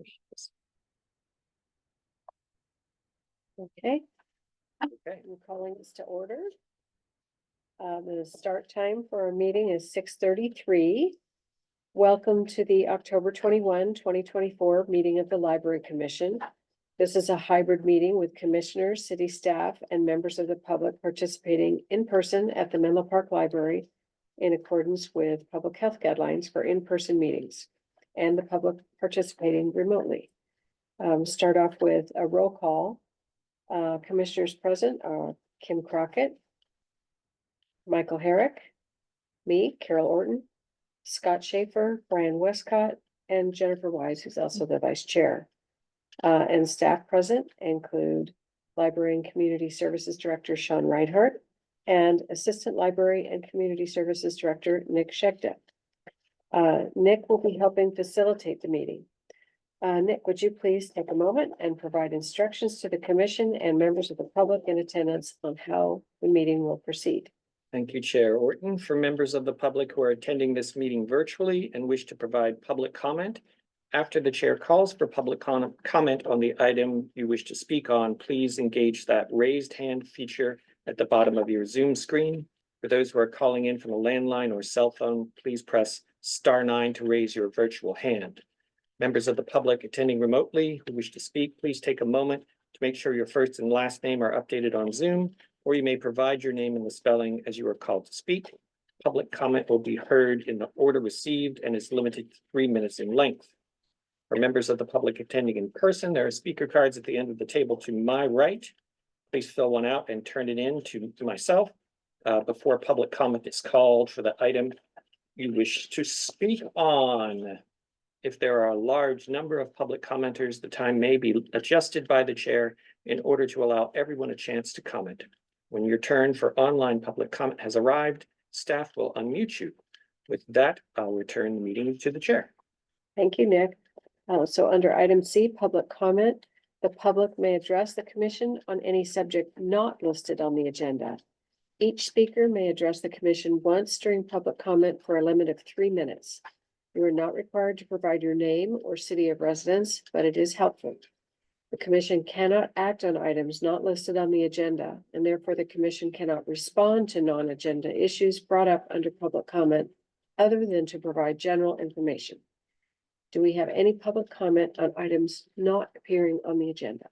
Okay, Okay. I'm calling this to order. The start time for our meeting is 6:33. Welcome to the October 21, 2024 meeting of the Library Commission. This is a hybrid meeting with commissioners, city staff, and members of the public participating in person at the Menlo Park Library in accordance with public health guidelines for in-person meetings and the public participating remotely. Start off with a roll call. Commissioners present are Kim Crockett, Michael Herrick, me, Carol Orton, Scott Schaefer, Brian Westcott, and Jennifer Wise, who's also the vice chair. And staff present include Library and Community Services Director Sean Reinhardt and Assistant Library and Community Services Director Nick Schegda. Nick will be helping facilitate the meeting. Nick, would you please take a moment and provide instructions to the commission and members of the public in attendance on how the meeting will proceed? Thank you, Chair Orton. For members of the public who are attending this meeting virtually and wish to provide public comment, after the chair calls for public comment on the item you wish to speak on, please engage that raised hand feature at the bottom of your Zoom screen. For those who are calling in from a landline or cell phone, please press *9 to raise your virtual hand. Members of the public attending remotely who wish to speak, please take a moment to make sure your first and last name are updated on Zoom, or you may provide your name and the spelling as you are called to speak. Public comment will be heard in the order received and is limited to 3 minutes in length. For members of the public attending in person, there are speaker cards at the end of the table to my right. Please fill one out and turn it in to myself before public comment is called for the item you wish to speak on. If there are a large number of public commenters, the time may be adjusted by the chair in order to allow everyone a chance to comment. When your turn for online public comment has arrived, staff will unmute you. With that, I'll return the meeting to the chair. Thank you, Nick. So under item C, public comment, the public may address the commission on any subject not listed on the agenda. Each speaker may address the commission once during public comment for a limit of 3 minutes. You are not required to provide your name or city of residence, but it is helpful. The commission cannot act on items not listed on the agenda, and therefore the commission cannot respond to non-agenda issues brought up under public comment other than to provide general information. Do we have any public comment on items not appearing on the agenda?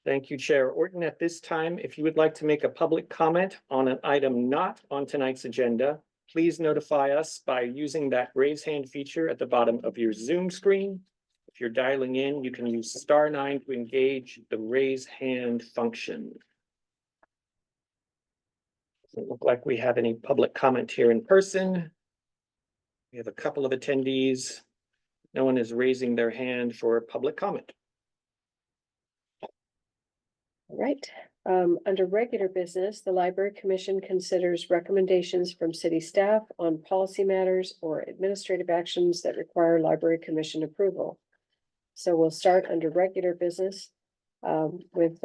Thank you, Chair Orton. At this time, if you would like to make a public comment on an item not on tonight's agenda, please notify us by using that raise hand feature at the bottom of your Zoom screen. If you're dialing in, you can use *9 to engage the raise hand function. Doesn't look like we have any public comment here in person. We have a couple of attendees. No one is raising their hand for public comment. All right. Under regular business, the Library Commission considers recommendations from city staff on policy matters or administrative actions that require Library Commission approval. So we'll start under regular business with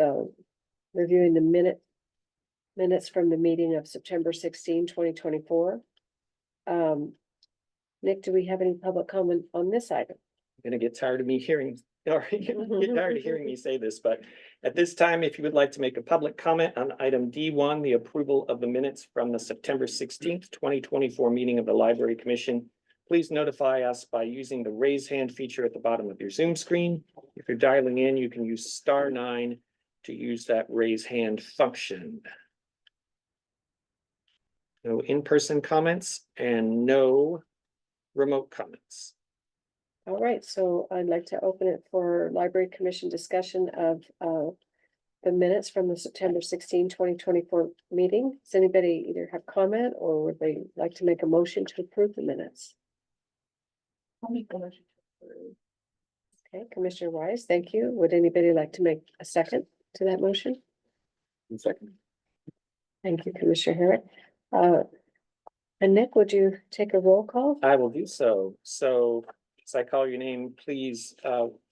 reviewing the minutes from the meeting of September 16, 2024. Nick, do we have any public comment on this item? I'm gonna get tired of me hearing, or get tired of hearing me say this, but at this time, if you would like to make a public comment on item D1, the approval of the minutes from the September 16th, 2024 meeting of the Library Commission, please notify us by using the raise hand feature at the bottom of your Zoom screen. If you're dialing in, you can use *9 to use that raise hand function. No in-person comments and no remote comments. All right, so I'd like to open it for Library Commission discussion of the minutes from the September 16, 2024 meeting. Does anybody either have comment or would they like to make a motion to approve the minutes? I'll make a motion to approve. Okay, Commissioner Wise, thank you. Would anybody like to make a second to that motion? Second. Thank you, Commissioner Herrick. And Nick, would you take a roll call? I will do so. So as I call your name, please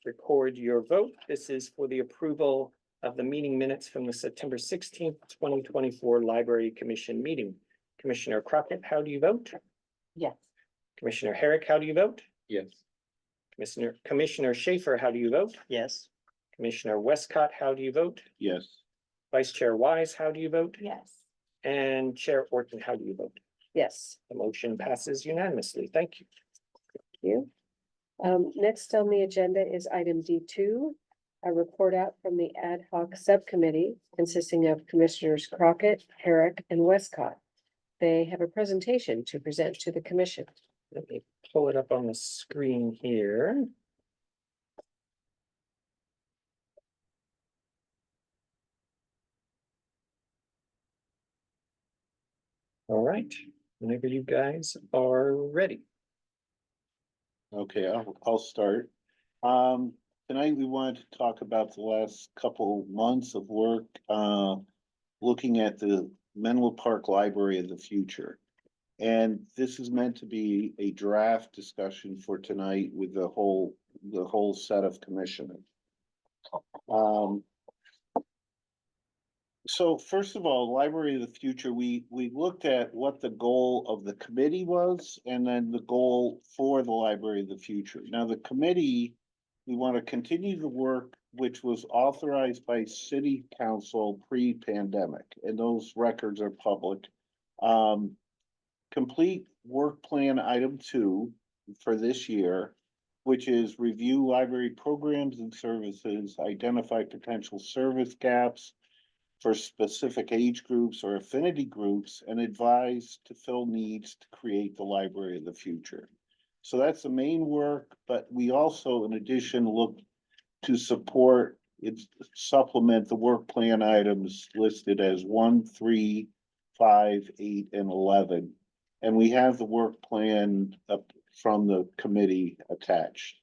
record your vote. This is for the approval of the meeting minutes from the September 16th, 2024 Library Commission meeting. Commissioner Crockett, how do you vote? Yes. Commissioner Herrick, how do you vote? Yes. Commissioner Schaefer, how do you vote? Yes. Commissioner Westcott, how do you vote? Yes. Vice Chair Wise, how do you vote? Yes. And Chair Orton, how do you vote? Yes, The motion passes unanimously. Thank you. thank you. Next on the agenda is item D2, a report out from the ad hoc subcommittee consisting of Commissioners Crockett, Herrick, and Westcott. They have a presentation to present to the commission. Let me pull it up on the screen here. All right, whenever you guys are ready. Okay, I'll start. Tonight we wanted to talk about the last couple months of work, looking at the Menlo Park Library of the Future. And this is meant to be a draft discussion for tonight with the whole set of commissioners. So first of all, Library of the Future, we looked at what the goal of the committee was and then the goal for the Library of the Future. Now, the committee, we want to continue the work which was authorized by City Council pre-pandemic, and those records are public. Complete work plan item 2 for this year, which is review library programs and services, identify potential service gaps for specific age groups or affinity groups, and advise to fill needs to create the Library of the Future. So that's the main work, but we also, in addition, look to support it, supplement the work plan items listed as 1, 3, 5, 8, and 11. And we have the work plan up from the committee attached.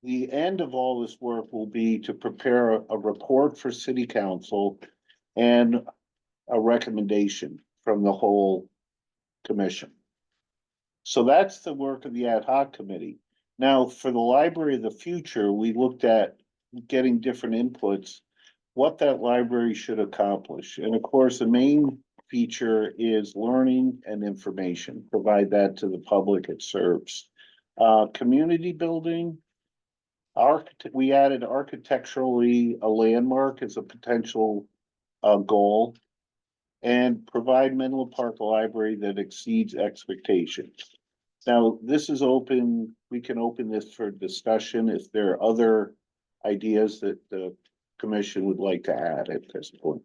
The end of all this work will be to prepare a report for City Council and a recommendation from the whole commission. So that's the work of the ad hoc committee. Now, for the Library of the Future, we looked at getting different inputs, what that library should accomplish. And of course, the main feature is learning and information, provide that to the public it serves. Community building, we added architecturally a landmark as a potential goal, and provide Menlo Park Library that exceeds expectations. Now, this is open, we can open this for discussion if there are other ideas that the commission would like to add at this point.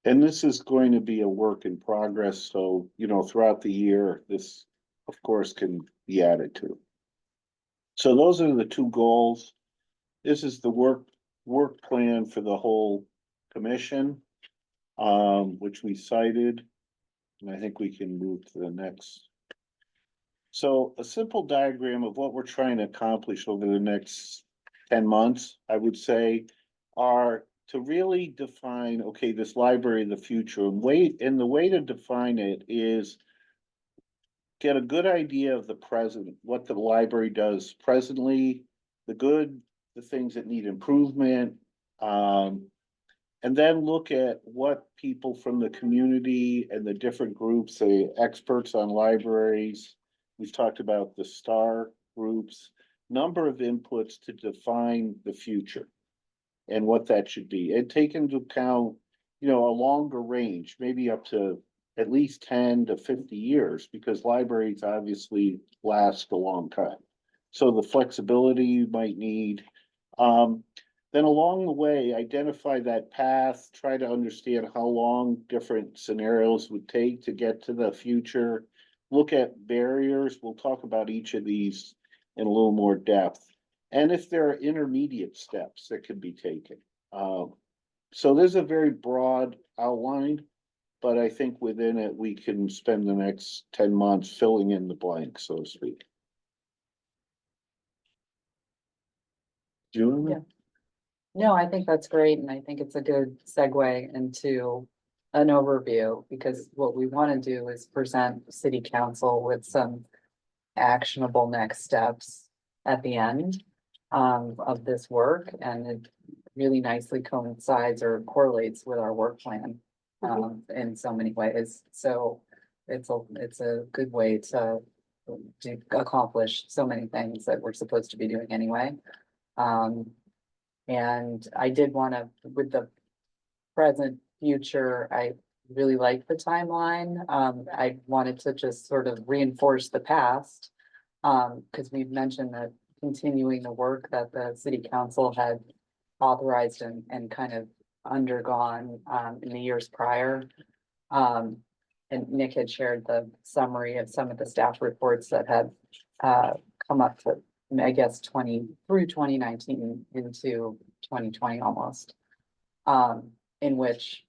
And this is going to be a work in progress, so, you know, throughout the year, this, of course, can be added to. So those are the 2 goals. This is the work plan for the whole commission, which we cited. And I think we can move to the next. So a simple diagram of what we're trying to accomplish over the next 10 months, I would say, are to really define, okay, this Library of the Future, and the way to define it is get a good idea of the present, what the library does presently, the things that need improvement, and then look at what people from the community and the different groups, the experts on libraries, we've talked about the STAR groups, number of inputs to define the future and what that should be, and take into account, you know, a longer range, maybe up to at least 10 to 50 years, because libraries obviously last a long time. So the flexibility you might need. Then along the way, identify that path, try to understand how long different scenarios would take to get to the future. Look at barriers. We'll talk about each of these in a little more depth. And if there are intermediate steps that can be taken. So there's a very broad outline, but I think within it, we can spend the next 10 months filling in the blanks, so to speak. Julie? Yeah. No, I think that's great, and I think it's a good segue into an overview, because what we want to do is present City Council with some actionable next steps at the end of this work, and it really nicely coincides or correlates with our work plan in so many ways. So it's a good way to to accomplish so many things that we're supposed to be doing anyway. And I did wanna, with the present, future, I really like the timeline. I wanted to just sort of reinforce the past. Cause we've mentioned that continuing the work that the city council had authorized and kind of undergone, in the years prior. And Nick had shared the summary of some of the staff reports that had, come up to, I guess, through 2019 into 2020 almost. In which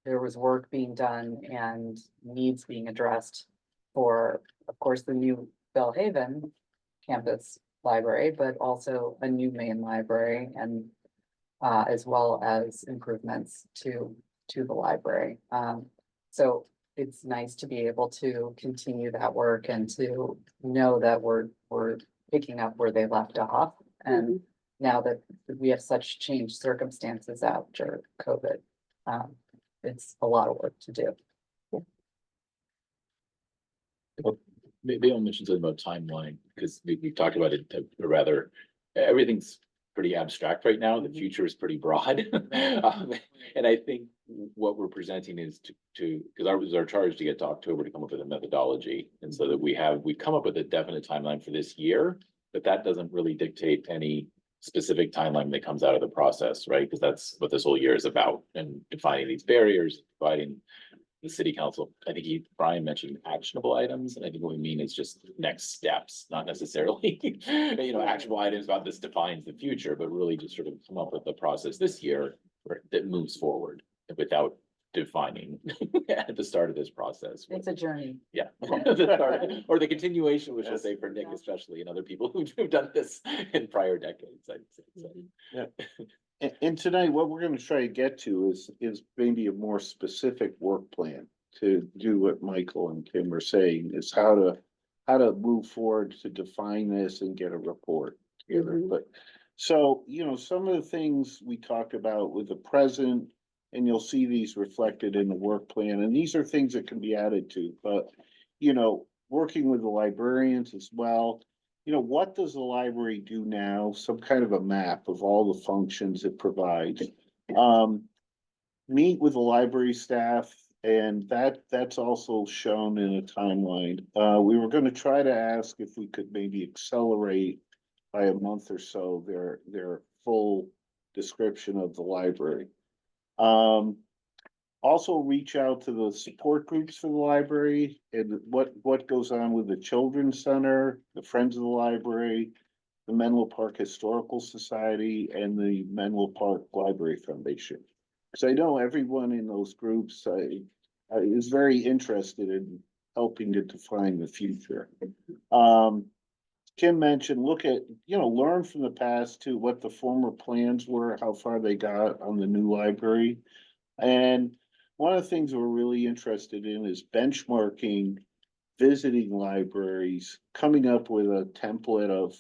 there was work being done and needs being addressed for, of course, the new Bellhaven campus library, but also a new main library and as well as improvements to the library. So it's nice to be able to continue that work and to know that we're picking up where they left off. And now that we have such changed circumstances after COVID, it's a lot of work to do. Maybe I'll mention something about timeline, because we talked about it, rather, everything's pretty abstract right now. The future is pretty broad. And I think what we're presenting is because our charge to get to October to come up with a methodology. And so that we've come up with a definite timeline for this year, but that doesn't really dictate any specific timeline that comes out of the process, right? Because that's what this whole year is about, and defining these barriers, providing the city council. I think Brian mentioned actionable items, and I think what we mean is just next steps, not necessarily, actionable items about this defines the future, but really just sort of come up with a process this year that moves forward without defining at the start of this process. It's a journey. Yeah. The start, or the continuation, which I'll say for Nick especially, and other people who've done this in prior decades, I'd say. So. And tonight, what we're gonna try to get to is maybe a more specific work plan to do what Michael and Kim are saying, is how to move forward to define this and get a report together. But so, some of the things we talked about with the present, and you'll see these reflected in the work plan, and these are things that can be added to, but working with the librarians as well. What does the library do now? Some kind of a map of all the functions it provides. Meet with the library staff, and that's also shown in a timeline. We were gonna try to ask if we could maybe accelerate by a month or so their full description of the library. Also reach out to the support groups for the library and what goes on with the Children's Center, the Friends of the Library, the Menlo Park Historical Society, and the Menlo Park Library Foundation. Because I know everyone in those groups is very interested in helping to define the future. Kim mentioned, look at, learn from the past too, what the former plans were, how far they got on the new library. And one of the things we're really interested in is benchmarking visiting libraries, coming up with a template of,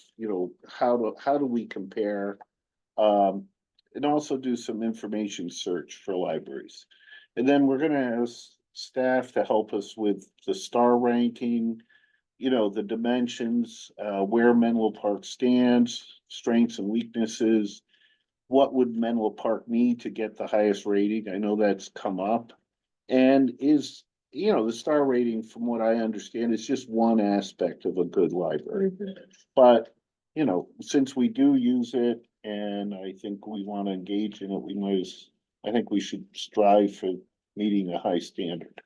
how do we compare, and also do some information search for libraries. And then we're gonna ask staff to help us with the star ranking, the dimensions, where Menlo Park stands, strengths and weaknesses. What would Menlo Park need to get the highest rating? I know that's come up. And the star rating, from what I understand, is just one aspect of a good library. But, since we do use it, and I think we want to engage in it, I think we should strive for meeting a high standard.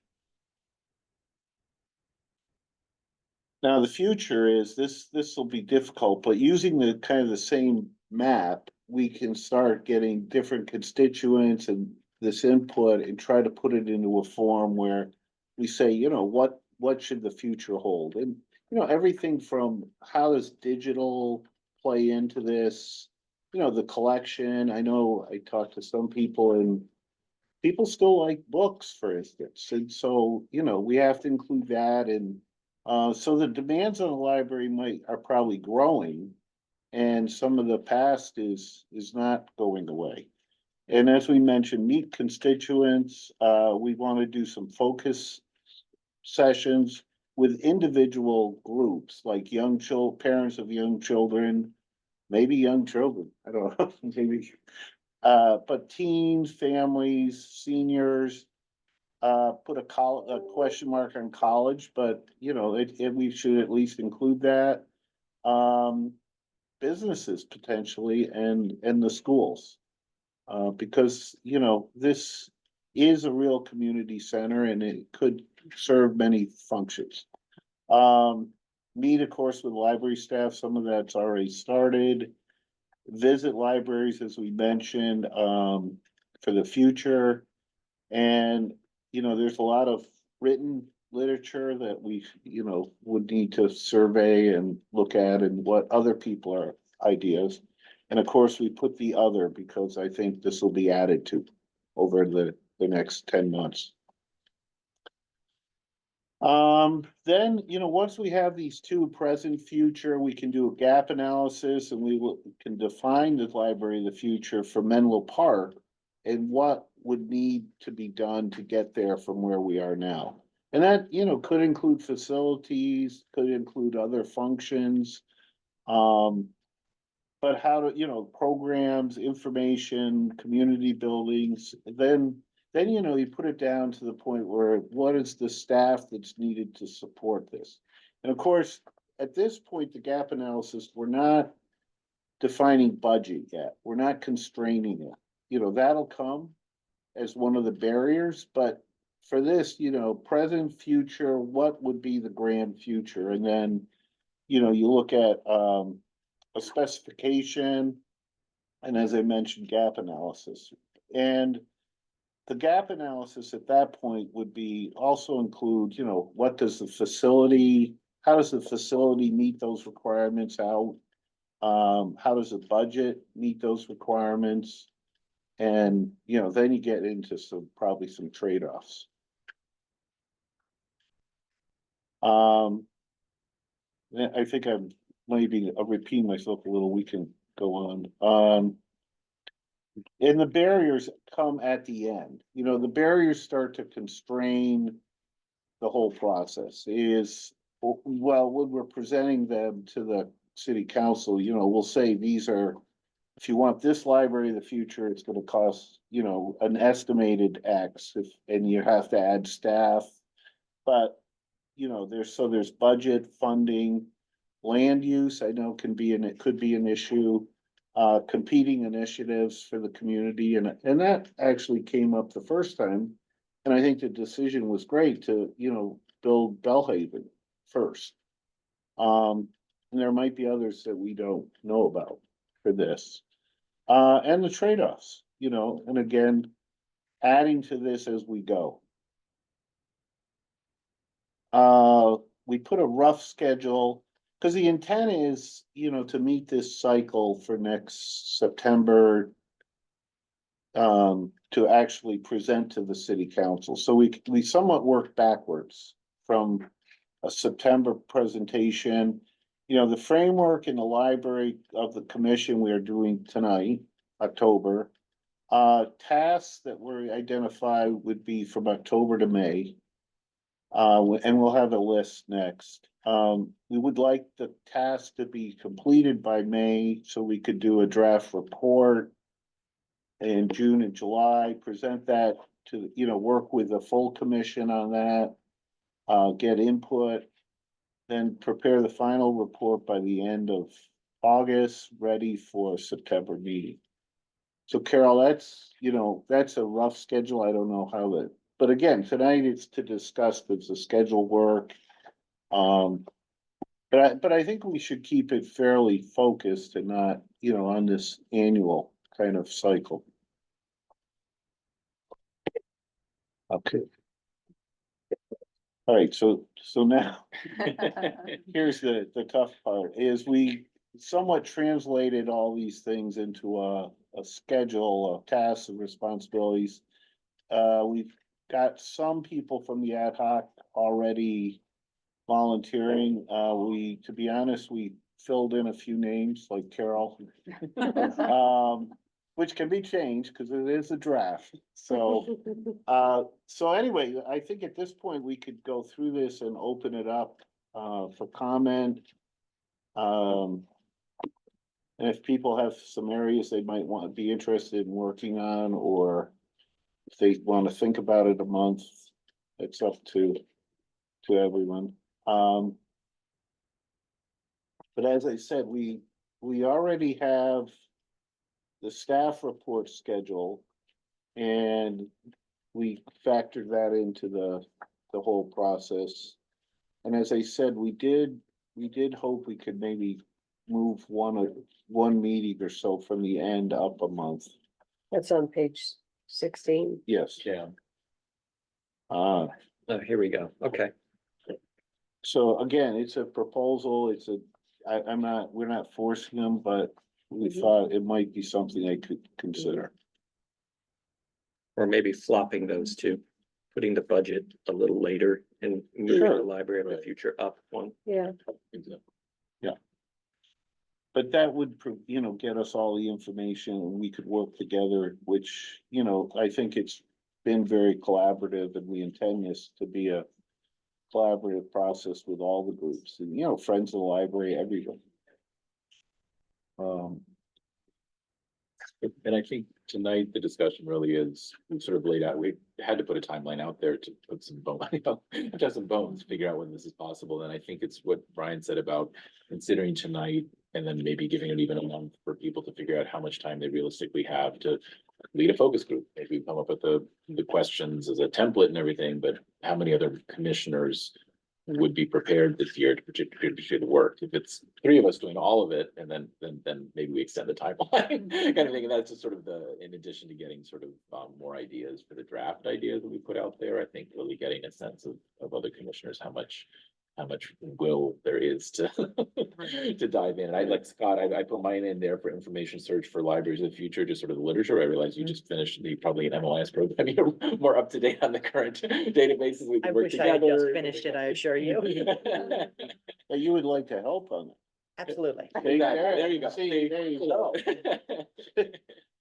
Now, the future is this will be difficult, but using the kind of the same map, we can start getting different constituents and this input and try to put it into a form where we say, what should the future hold? And, everything from how does digital play into this, the collection. I know I talked to some people and people still like books, for instance. And so, we have to include that. And so the demands on the library are probably growing. And some of the past is not going away. And as we mentioned, meet constituents. We want to do some focus sessions, with individual groups, like parents of young children, maybe young children, I don't know, maybe. But teens, families, seniors, put a question mark on college, but you know, we should at least include that. Um, businesses potentially and the schools. Because, you know, this is a real community center and it could serve many functions. Meet, of course, with library staff, some of that's already started. Visit libraries, as we mentioned, for the future. And, you know, there's a lot of written literature that we, you know, would need to survey and look at and what other people are ideas. And of course, we put the other because I think this will be added to over the next 10 months. Then, you know, once we have these two present, future, we can do a gap analysis and can define the library of the future for Menlo Park and what would need to be done to get there from where we are now. And that, you know, could include facilities, could include other functions. But how to, you know, programs, information, community buildings, then, you know, you put it down to the point where what is the staff that's needed to support this? And of course, at this point, the gap analysis, we're not defining budget yet. We're not constraining it. You know, that'll come as one of the barriers, but for this, you know, present, future, what would be the grand future? And then, you know, you look at, a specification, and as I mentioned, gap analysis. And the gap analysis at that point would be also include, you know, how does the facility meet those requirements? How does the budget meet those requirements? And, you know, then you get into probably some trade-offs. I think I'm maybe repeating myself a little, we can go on. And the barriers come at the end, you know, the barriers start to constrain the whole process well, when we're presenting them to the city council, you know, we'll say these are, if you want this library in the future, it's gonna cost, you know, an estimated X and you have to add staff. But, you know, there's budget, funding, land use, I know it could be an issue. Competing initiatives for the community and that actually came up the first time. And I think the decision was great to, you know, build Bellhaven first. And there might be others that we don't know about for this. And the trade-offs, you know, and again, adding to this as we go. We put a rough schedule, because the intent is, you know, to meet this cycle for next September. To actually present to the city council. So we somewhat work backwards from a September presentation. You know, the framework in the library of the commission we are doing tonight, October. Tasks that were identified would be from October to May. And we'll have a list next. We would like the task to be completed by May so we could do a draft report in June and July, present that to, you know, work with the full commission on that. Get input, then prepare the final report by the end of August, ready for September meeting. So Carol, that's, you know, that's a rough schedule. I don't know how that, but again, tonight it's to discuss, does the schedule work? But I think we should keep it fairly focused and not, you know, on this annual kind of cycle. Okay. All right, so now, here's the tough part, is we somewhat translated all these things into a schedule of tasks and responsibilities. We've got some people from the ad hoc already volunteering. To be honest, we filled in a few names like Carol. which can be changed because it is a draft, so. So anyway, I think at this point, we could go through this and open it up, for comment. And if people have some areas they might want to be interested in working on, or if they want to think about it a month, it's up to everyone. But as I said, we already have the staff report schedule, and we factored that into the whole process. And as I said, we did hope we could maybe move one meeting or so from the end up a month. That's on page 16. Yes. Yeah. Uh, Oh, here we go. Okay. so again, it's a proposal, we're not forcing them, but we Mhm. thought it might be something I could consider. Or maybe flopping those two, putting the budget a little later and moving Sure. the library of the Right. future up one. Yeah, But that would, get us all the information, and we could work together, which, I think it's been very collaborative, and we intend this to be a collaborative process with all the groups, and, friends of the library, everyone. And I think tonight the discussion really is, we sort of laid out, we had to put a timeline out there to put some bone, just some bones, figure out when this is possible. And I think it's what Brian said about considering tonight and then maybe giving it even a month for people to figure out how much time they realistically have to lead a focus group. Maybe come up with the questions as a template and everything, but how many other commissioners would be prepared this year to do the work? If it's three of us doing all of it, and then maybe we extend the timeline kind of thing. And that's just sort of in addition to getting sort of more ideas for the draft ideas that we put out there, I think really getting a sense of other commissioners, how much will there is to to dive in. And I, like Scott, I put mine in there for information search for libraries of the future, just sort of the literature. I realize you just finished probably an MLIS program. You're more up to date on the current databases. We I can work wish I had just together. finished it, I assure you. But you would like to help on it. Absolutely. See, There you go. See, there you go.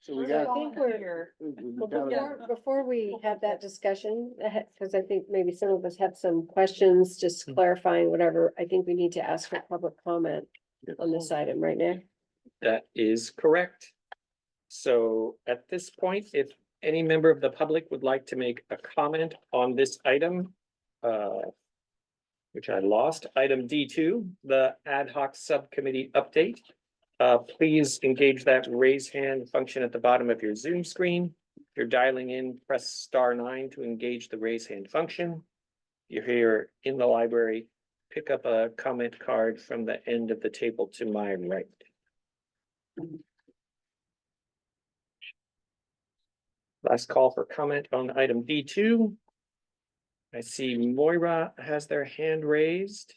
So we So I got. think we're, we well, gotta- before we have that discussion, because I think maybe some of us have some questions, just clarifying whatever, I think we need to ask for public comment on this item right now. That is correct. So at this point, if any member of the public would like to make a comment on this item, which I lost, item D2, the ad hoc subcommittee update. Please engage that raise hand function at the bottom of your Zoom screen. If you're dialing in, press *9 to engage the raise hand function. If you're here in the library, pick up a comment card from the end of the table to my right. Last call for comment on item D2. I see Moira has their hand raised.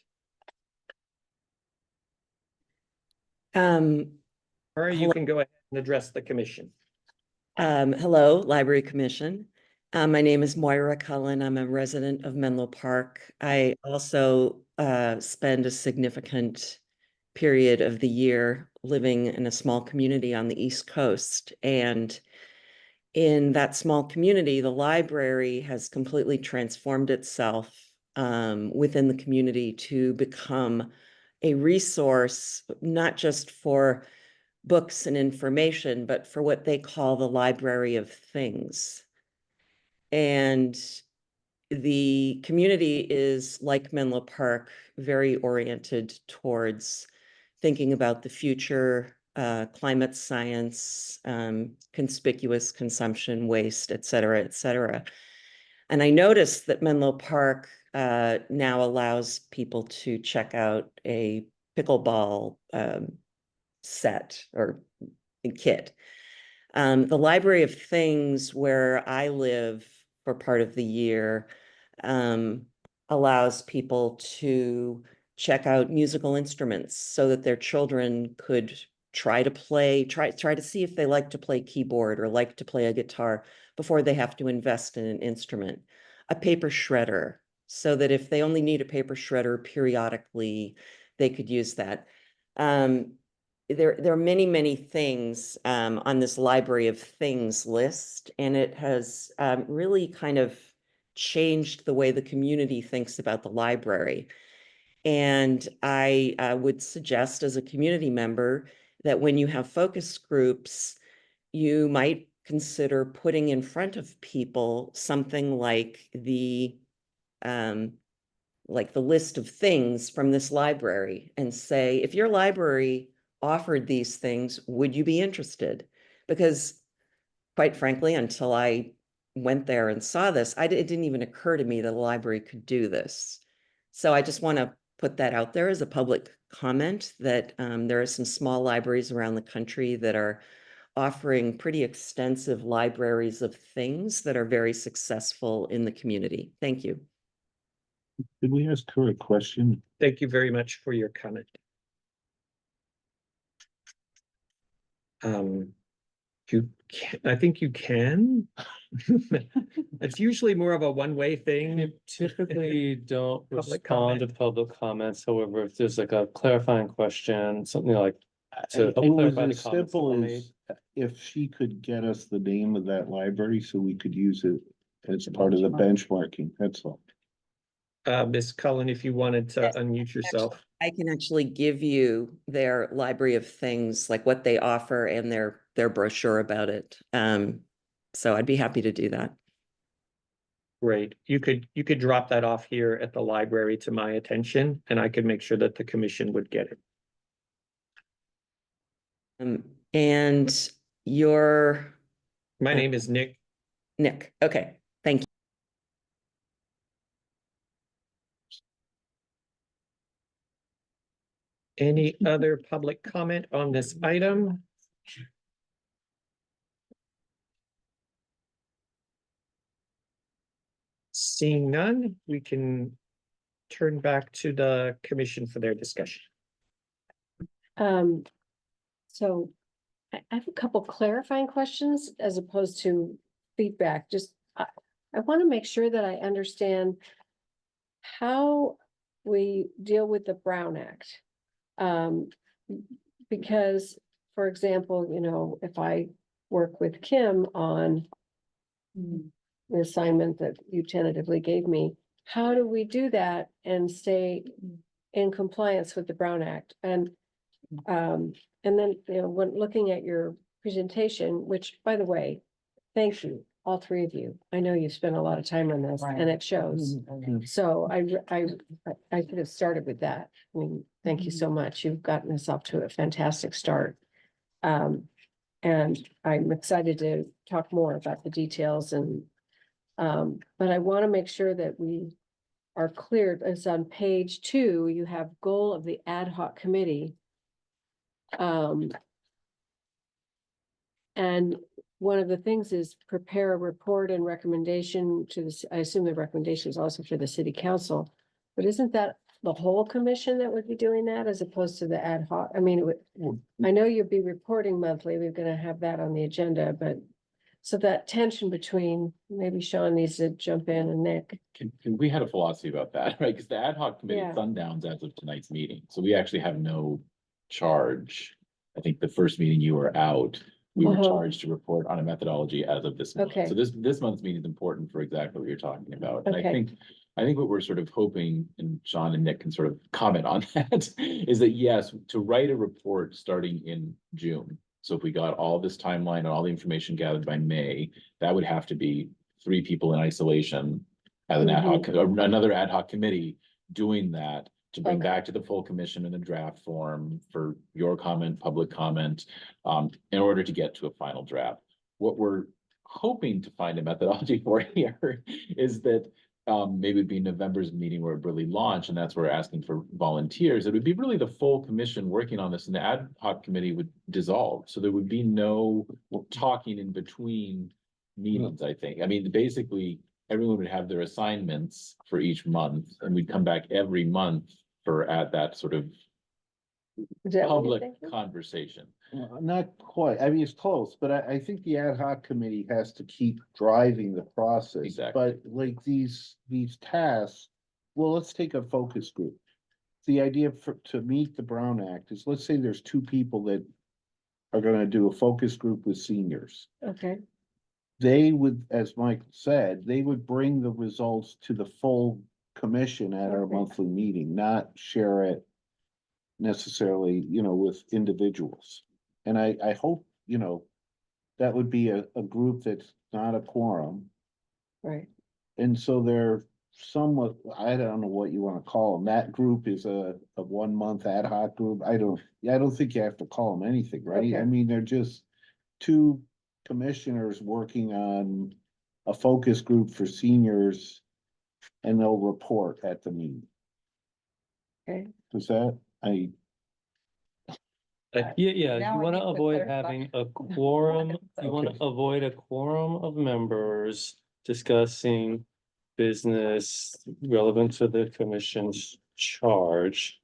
Or you Hello. can go ahead and address the commission. Hello, Library Commission. My name is Moira Cullen. I'm a resident of Menlo Park. I also spend a significant period of the year living in a small community on the East Coast. And in that small community, the library has completely transformed itself within the community to become a resource, not just for books and information, but for what they call the library of things. And the community is, like Menlo Park, very oriented towards thinking about the future, climate science, conspicuous consumption, waste, et cetera, et cetera. And I noticed that Menlo Park now allows people to check out a pickleball set or kit. The Library of Things, where I live for part of the year, allows people to check out musical instruments so that their children could try to see if they like to play keyboard or like to play a guitar before they have to invest in an instrument. A paper shredder, so that if they only need a paper shredder periodically, they could use that. there are many, many things on this library of things list, and it has really kind of changed the way the community thinks about the library. And I would suggest as a community member that when you have focus groups, you might consider putting in front of people something like the list of things from this library and say, if your library offered these things, would you be interested? Because quite frankly, until I went there and saw this, it didn't even occur to me that a library could do this. So I just want to put that out there as a public comment that there are some small libraries around the country that are offering pretty extensive libraries of things that are very successful in the community. Thank you. Did we ask her a question? Thank you very much for your comment. I think you can. It's usually more of a one-way thing. You typically don't Public respond to comment. public comments, however, if there's like a clarifying question, something like. To It was clarify the as comments that simple were as if she could get us the name of that library so we could use it as part of the benchmarking, that's all. Ms. Cullen, if you wanted to Yes, unmute yourself. I can actually give you their library of things, like what they offer and their brochure about it. So I'd be happy to do that. Great. You could drop that off here at the library to my attention, and I could make sure that the commission would get it. And your My name is Nick. Nick. Okay, thank you. Any other public comment on this item? Seeing none, we can turn back to the commission for their discussion. So I have a couple clarifying questions as opposed to feedback. Just, I want to make sure that I understand how we deal with the Brown Act. Because, for example, you know, if I work with Kim on the assignment that you tentatively gave me, how do we do that and stay in compliance with the Brown Act? And then, you know, when looking at your presentation, which, by the way, thank you, all three of you. I know you spent a lot of time on this and it shows. So I could have started with that. I mean, thank you so much. You've gotten us off to a fantastic start. And I'm excited to talk more about the details and, but I want to make sure that we are clear. It's on page 2, you have goal of the ad hoc committee. And one of the things is prepare a report and recommendation to the, I assume the recommendation is also for the city council. But isn't that the whole commission that would be doing that as opposed to the ad hoc? I mean, I know you'll be reporting monthly. We're gonna have that on the agenda, but so that tension between, maybe Sean needs to jump in and Nick. We had a philosophy about that, right? Because the ad hoc committee Yeah. sundowns as of tonight's meeting, so we actually have no charge. I think the first meeting you were out, we were Uh-huh. charged to report on a methodology as of this month. Okay. So this month's meeting is important for exactly what you're talking about. And Okay. I think what we're sort of hoping, and Sean and Nick can sort of comment on that, is that yes, to write a report starting in June. So if we got all this timeline and all the information gathered by May, that would have to be 3 people in isolation as an ad hoc, another ad hoc committee doing that to bring Okay. back to the full commission in a draft form for your comment, public comment, in order to get to a final draft. What we're hoping to find a methodology for here is that maybe it'd be November's meeting where it really launched, and that's where we're asking for volunteers. It would be really the full commission working on this, and the ad hoc committee would dissolve. So there would be no talking in between meetings, I think. I mean, basically, everyone would have their assignments for each month, and we'd come back every month for at that sort of Is that what you're public thinking? conversation. Not quite, I mean, it's close, but I think the ad hoc committee has to keep driving the process. Exactly. But like these tasks, well, let's take a focus group. the idea to meet the Brown Act is, let's say there's two people that are gonna do a focus group with seniors. Okay, They would, as Michael said, they would bring the results to the full commission at our Okay. monthly meeting, not share it necessarily, with individuals. And I hope, that would be a group that's not a quorum. right. And so they're somewhat, I don't know what you wanna call them. That group is a 1 month ad hoc group. I don't think you have to call them anything, right? Okay. I mean, they're just two commissioners working on a focus group for seniors. And they'll report at the meeting. Okay. Does that, Yeah, Now you I wanna need to avoid clarify. having a quorum, you wanna Okay. avoid a quorum of members discussing business relevant to the commission's charge.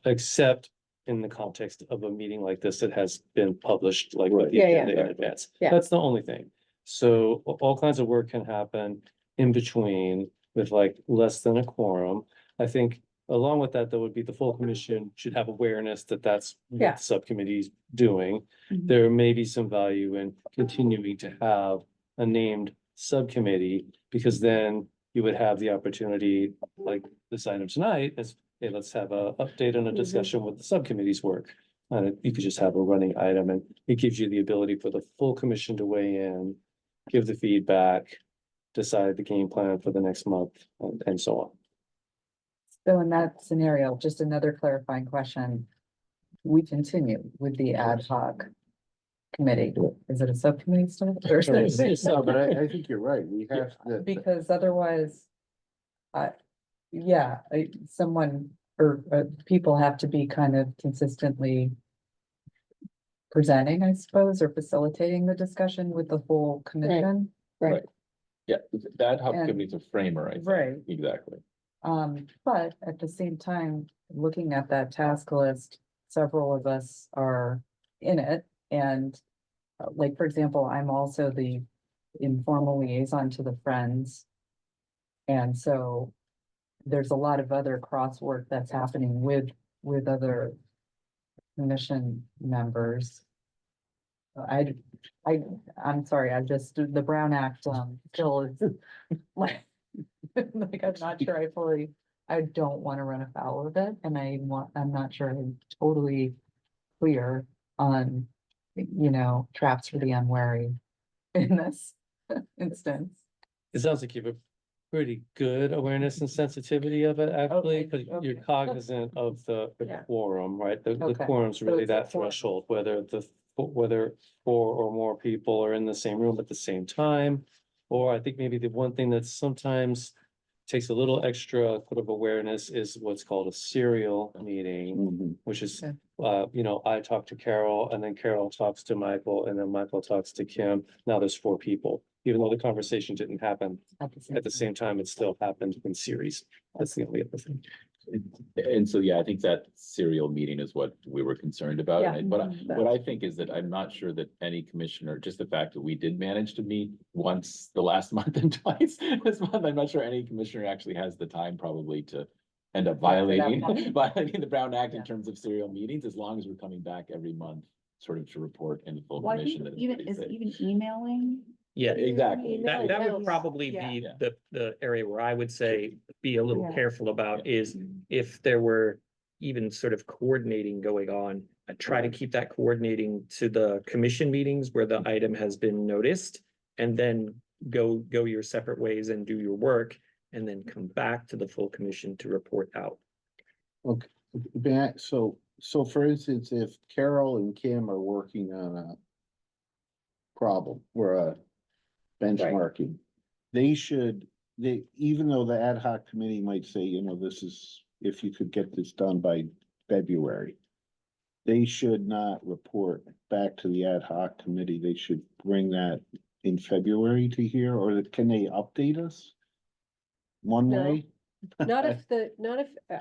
Except in the context of a meeting like this that has been published like with the Yeah, yeah. agenda in advance. Yeah. That's the only thing. So all kinds of work can happen in between with like less than a quorum. I think along with that, there would be the full commission should have awareness that that's Yeah. what the subcommittee's doing. Mhm. There may be some value in continuing to have a named subcommittee, because then you would have the opportunity, like this item tonight, is, hey, let's have a update and a Mhm. discussion with the subcommittee's work. And you could just have a running item, and it gives you the ability for the full commission to weigh in, give the feedback, decide the game plan for the next month, and so on. So in that scenario, just another clarifying question. We continue with the ad hoc committee. Is it a subcommittee still? Or is it- no, but I think you're right. We have to. Because otherwise, someone or people have to be kind of consistently presenting, I suppose, or facilitating the discussion with the whole commission. Right. Yeah, that hub And- committee's a framer, I think. Right. Exactly. But at the same time, looking at that task list, several of us are in it. And like, for example, I'm also the informal liaison to the Friends. And so there's a lot of other crosswork that's happening with other commission members. I'm sorry, the Brown Act, still is like, like, I'm not sure I don't want to run afoul of it, and I'm not sure I'm totally clear on, traps for the unwary in this instance. It sounds like you have a pretty good awareness and sensitivity of it, actually, Okay, because you're okay. cognizant of the Yeah. quorum, right? The Okay, quorum's so really it's a that quorum. threshold, whether 4 or more people are in the same room at the same time. Or I think maybe the one thing that sometimes takes a little extra sort of awareness is what's called a serial meeting, Mhm. which is, Okay. I talk to Carol, and then Carol talks to Michael, and then Michael talks to Kim. Now there's 4 people, even though the conversation didn't happen at the time. same time, it still happened in series. That's the only other thing. And so, yeah, I think that serial meeting is what we were concerned about. Yeah. And what I think is that I'm not sure that any commissioner, just the fact that we did manage to meet once the last month and twice this month, I'm not sure any commissioner actually has the time probably to end up violating, violating the Brown Act in terms of serial meetings, as long as we're coming back every month, sort of to report in the full Well, I commission. think that even, everybody's is safe. even emailing, Yeah, Exactly. that would Email. probably Yeah. be Yeah. the area where I would say be a little Yeah. careful about is if there were even sort of coordinating going on. I try to keep that coordinating to the commission meetings where the item has been noticed, and then go your separate ways and do your work, and then come back to the full commission to report out. Okay, so for instance, if Carol and Kim are working on a problem or a benchmarking, even though the ad hoc committee might say, this is, if you could get this done by February, they should not report back to the ad hoc committee. They should bring that in February to here, or can they update us one No. way? Not if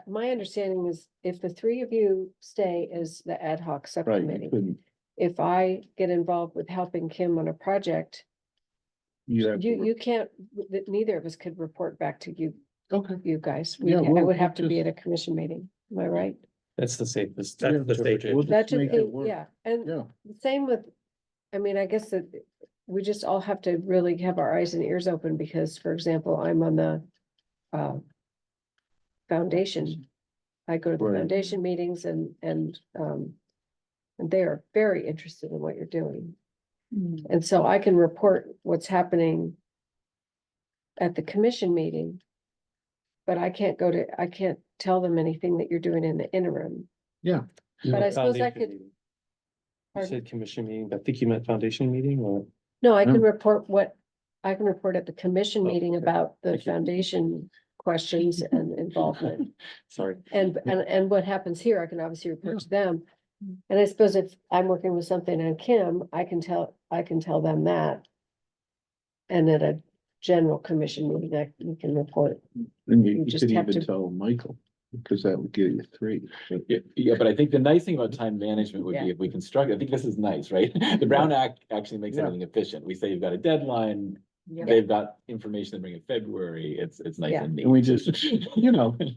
my understanding is if the 3 of you stay as the ad hoc Right, you subcommittee, couldn't, if I get involved with helping Kim on a project, you have. to- you can't, neither of us could report back to you, Okay. you guys. Yeah, I we'll would have to be just- at a commission meeting. Am I right? That's the safest. That's the interpretation. We'll That just make just, it work. yeah, and Yeah, same with, I mean, I guess that we just all have to really have our eyes and ears open because, for example, I'm on the foundation. I go to the Right. foundation meetings and they are very interested in what you're doing. And so I can report what's happening at the commission meeting. But I can't I can't tell them anything that you're doing in the interim. yeah. But I suppose I Foundation could- meeting. You Pardon? said commission meeting, but I think you meant foundation meeting or? No, I can Mm. report I can report at the commission Oh, meeting okay. about the Thank you. foundation questions and involvement. Sorry. And what happens here, I can obviously report to them. And I suppose if I'm working with something on Kim, I can tell them that. And at a general commission meeting, we can report. And You you just could have even to- tell Michael, because that would give you three. Yeah, but I think the nice thing about time management would Yeah. be if we construct, I think this is nice, right? The Brown Act actually makes Yeah. everything efficient. We say you've got a deadline, Yeah. they've got information to bring in February, it's nice Yeah. and neat. And we just,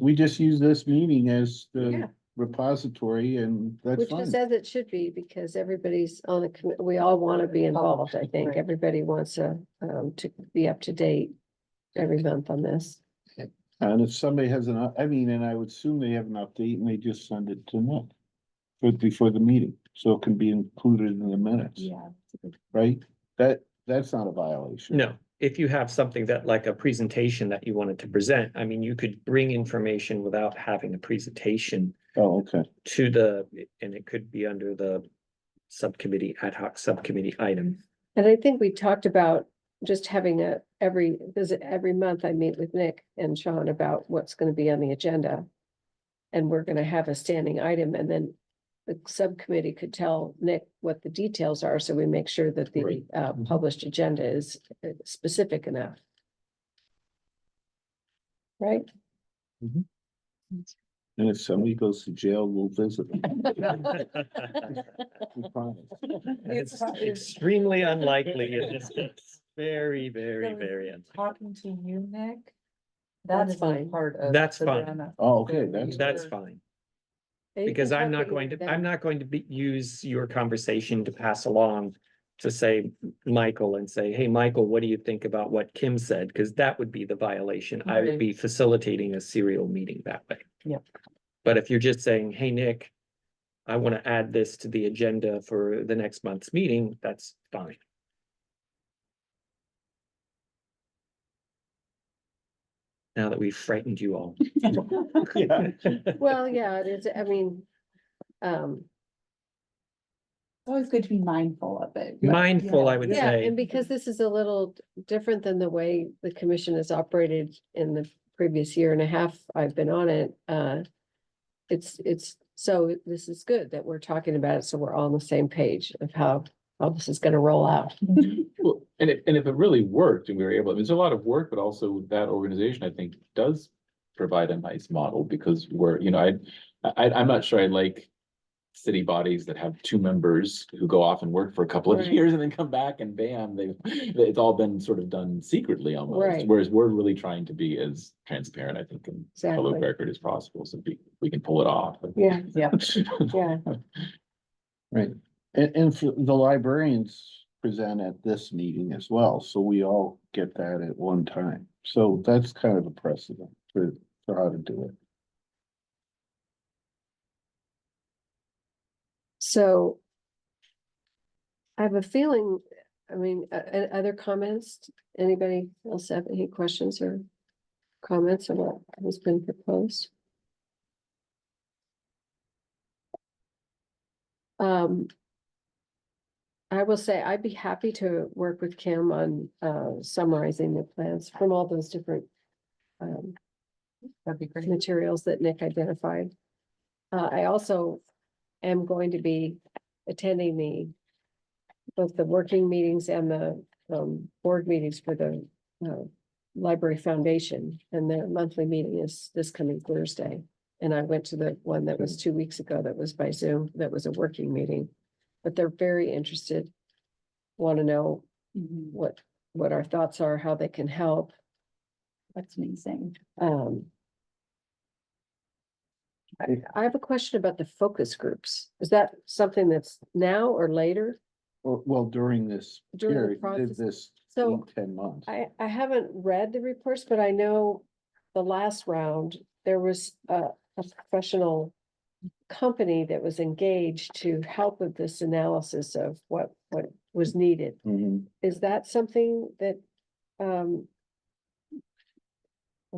we just use this meeting as Yeah. the repository and that's Which fine. is as it should be, because everybody's on the, we all want to be involved, I think. Right. Everybody wants to be up to date every month on this. And if somebody has and I would assume they have an update and they just send it to Nick. Before the meeting, so it can be included in the minutes, Yeah. right? That's not a violation. No, if you have something that like a presentation that you wanted to present, I mean, you could bring information without having a presentation Oh, okay. to and it could be under the subcommittee, ad hoc subcommittee item. And I think we talked about just having a every visit, every month I meet with Nick and Sean about what's going to be on the agenda. And we're going to have a standing item, and then the subcommittee could tell Nick what the details are, so we make sure that the Right. published agenda is specific enough. Right? And if somebody goes to jail, we'll visit them. We promise. It's extremely unlikely in this case. Very, very, very unlikely. Talking to you, Nick. That's That is fine. a part of. That's the fine. Brown Act. Oh, okay, that's, That's fine. And you Because can I'm talk not to going either to, of I'm them. not going to use your conversation to pass along to say, Michael, and say, hey, Michael, what do you think about what Kim said? Because that would be the violation. I would Right. be facilitating a serial meeting that way. Yep. But if you're just saying, hey, Nick, I want to add this to the agenda for the next month's meeting, that's fine. Now that we've frightened you all. Yeah. Well, yeah, it is, I mean, It's always good to be mindful of it. but, Mindful, I would yeah, say. and because this is a little different than the way the commission has operated in the previous year and a half I've been on it, so this is good that we're talking about it, so we're all on the same page of how this is gonna roll out. Well, and if it really worked and we were able, there's a lot of work, but also that organization, I think, does provide a nice model because I'm not sure I like city bodies that have two members who go off and work for a couple of Right. years and then come back and bam, it's all been sort of done secretly almost. Right. Whereas we're really trying to be as transparent, I think, and public Exactly. record as possible, so we can pull it off. Yeah, Yeah. yeah, Right. And for the librarians present at this meeting as well, so we all get that at one time. So that's kind of a precedent for how to do it. so I have a feeling, I mean, other comments? Anybody else have any questions or comments on what has been proposed? I will say I'd be happy to work with Kim on summarizing the plans from all those different That'd be great. materials that Nick identified. I also am going to be attending both the working meetings and the board meetings for the Library Foundation, and their monthly meeting is this coming Thursday. And I went to the one that was 2 weeks ago that was by Zoom, that was a working meeting. But they're very interested, want to know Mhm. what our thoughts are, how they can help. That's amazing. I have a question about the focus groups. Is that something that's now or later? Or, well, during this During the period, process. this So 10 months. I haven't read the reports, but I know the last round, there was a professional company that was engaged to help with this analysis of what was needed. Mhm. Is that something that,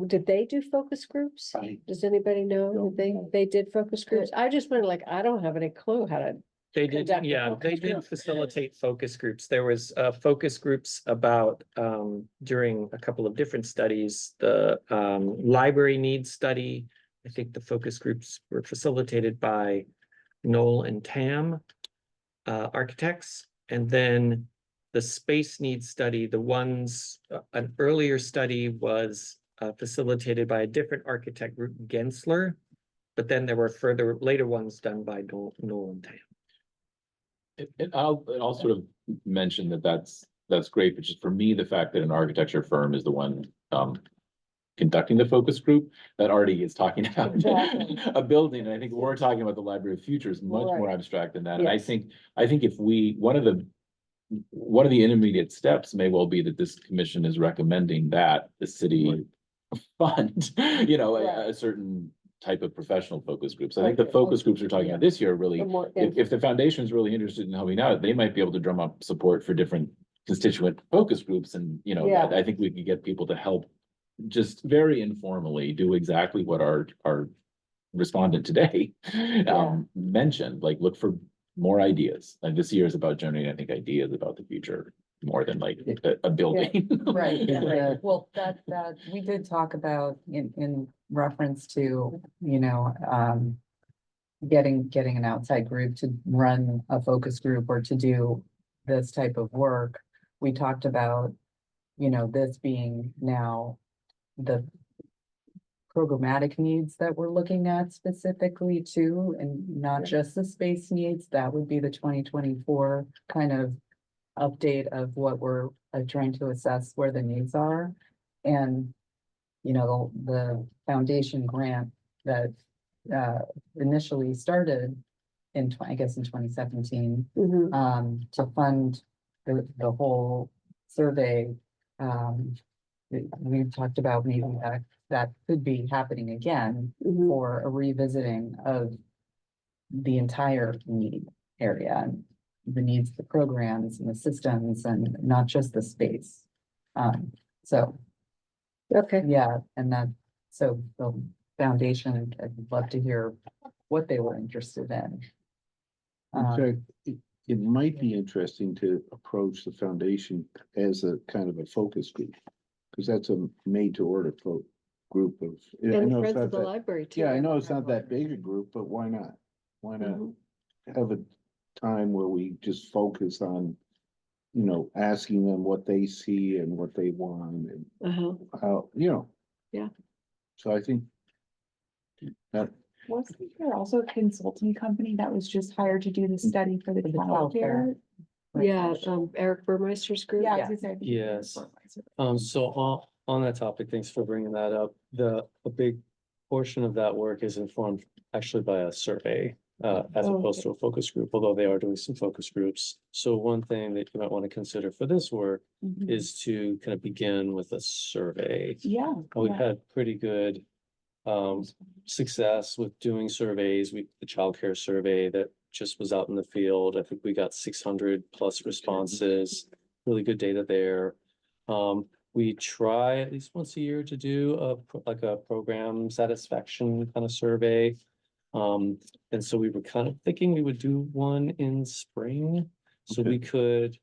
did they do focus groups? Does anybody know that they did focus groups? I just went like, I don't have any clue how to. They did, Conduct a yeah, they focus did group. facilitate focus groups. There was focus groups about during a couple of different studies, the library needs study. I think the focus groups were facilitated by Knoll and Tam architects, and then the space needs study, the ones, an earlier study was facilitated by a different architect group, Gensler. But then there were further later ones done by Knoll and Tam. And I'll sort of mention that that's great, but just for me, the fact that an architecture firm is the one conducting the focus group, that already is talking about Exactly. a building, and I think we're talking about the Library of Future is much more Right. abstract than that, and I Yes. think if we, one of the intermediate steps may well be that this commission is recommending that the city fund, you know, a certain type of professional focus groups. I think the Okay. focus groups we're talking about this year really, The more if the foundation is really interested in helping out, they might be able to drum up support for different constituent focus groups, and, you know, Yeah. I think we could get people to help just very informally do exactly what our respondent today mentioned, like look for more ideas. Like this year is about generating, I think, ideas about the future more than like a building. Right, right. Well, that, we did talk about in reference to, you know, getting an outside group to run a focus group or to do this type of work. We talked about, you know, this being now the programmatic needs that we're looking at specifically too, and not just the space needs. That would be the 2024 kind of update of what we're trying to assess where the needs are. And, you know, the foundation grant that initially started in, I guess, in 2017, Mhm. to fund the whole survey. We talked about maybe that could be happening again Mhm. for a revisiting of the entire need area, and the needs of the programs and the systems and not just the space. So, Okay, yeah, and that, so the foundation, I'd love to hear what they were interested in. In fact, it might be interesting to approach the foundation as a kind of a focus group. Because that's a made to order group of. I and know it's Friends not of the that- Library too. Yeah, I know it's not that big a group, but why not? Why not Mhm. have a time where we just focus on, you know, asking them what they see and what they want and Uh-huh. how, you know. Yeah. So I think that, Wasn't there also a consulting company that was just hired to do the study for the For the childcare? Yeah, Eric Burmeister's group. Yeah, I was gonna say. I think it Yes. was. So on that topic, thanks for bringing that up. A big portion of that work is informed actually by a survey, as Oh, opposed to a focus group, although they are doing some focus groups. So one thing that you might want to consider for this work Mhm. is to kind of begin with a survey. Yeah. We've yeah. had pretty good success with doing surveys. The childcare survey that just was out in the field, I think we got 600 plus responses, really good data there. We try at least once a year to do like a program satisfaction kind of survey. And so we were kind of thinking we would do one in spring, so we could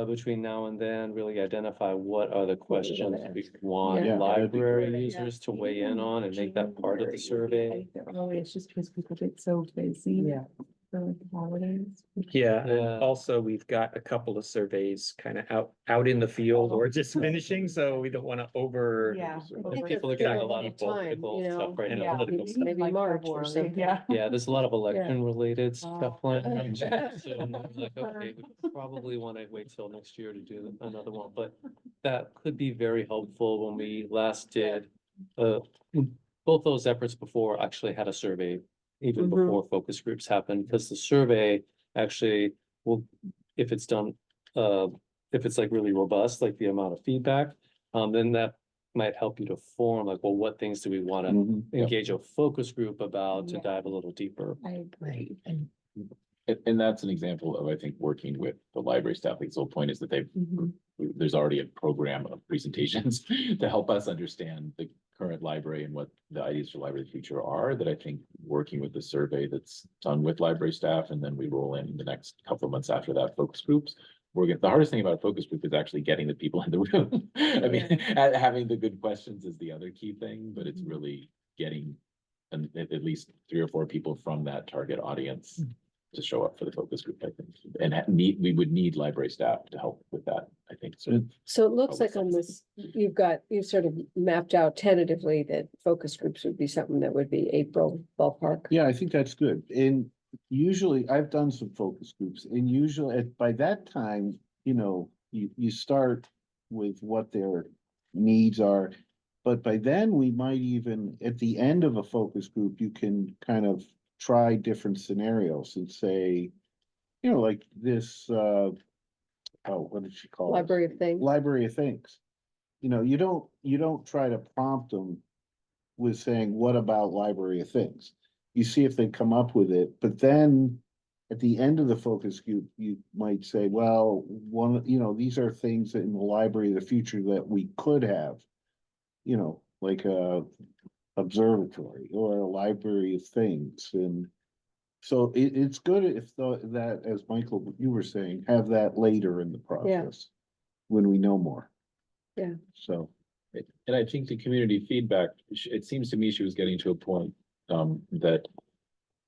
between now and then, really identify what are the questions we want Yeah, that'd be library great. users to weigh in on and make that part of the survey. Always just because people get so busy. Yeah. For like the holidays. Yeah, Yeah. and also we've got a couple of surveys kind of out in the field or just finishing, so we don't want to over. Yeah. People are give getting it a lot of time, political you stuff know, right now. Yeah. Political stuff. Maybe Like March or February, something. Yeah. Yeah, there's a lot of election related Oh. stuff planned. So I'm like, okay, we probably want to wait till next year to do another one, but that could be very helpful. When we last did both those efforts before actually had a survey even Mhm. before focus groups happen, because the survey actually will, if it's done, if it's like really robust, like the amount of feedback, then that might help you to form like, well, what things do we want to Mhm. engage a focus group about to Yeah. dive a little deeper? I agree. And And that's an example of, I think, working with the library staff. Like, the whole point is that there's already a program of presentations to help us understand the current library and what the ideas for library of the future are, that I think working with the survey that's done with library staff, and then we roll in the next couple of months after that, focus groups. The hardest thing about a focus group is actually getting the people in the room. I mean, having the good questions is the other key thing, but it's really getting at least 3 or 4 people from that target audience to show up for the focus group, I think. And we would need library staff to help with that, I think. So So it looks like on this, you've sort of mapped out tentatively that focus groups would be something that would be April ballpark. Yeah, I think that's good. And usually I've done some focus groups and usually by that time, you start with what their needs are. But by then we might even, at the end of a focus group, you can kind of try different scenarios and say, like this, what did she call it? Library of Things. Library of Things. You don't try to prompt them with saying, what about Library of Things? You see if they come up with it, but then at the end of the focus group, you might say, well, these are things in the library of the future that we could have, like a observatory or a library of things. And so it's good if that, as Michael, you were saying, have that later in the process when we know more. Yeah. So. And I think the community feedback, it seems to me she was getting to a point that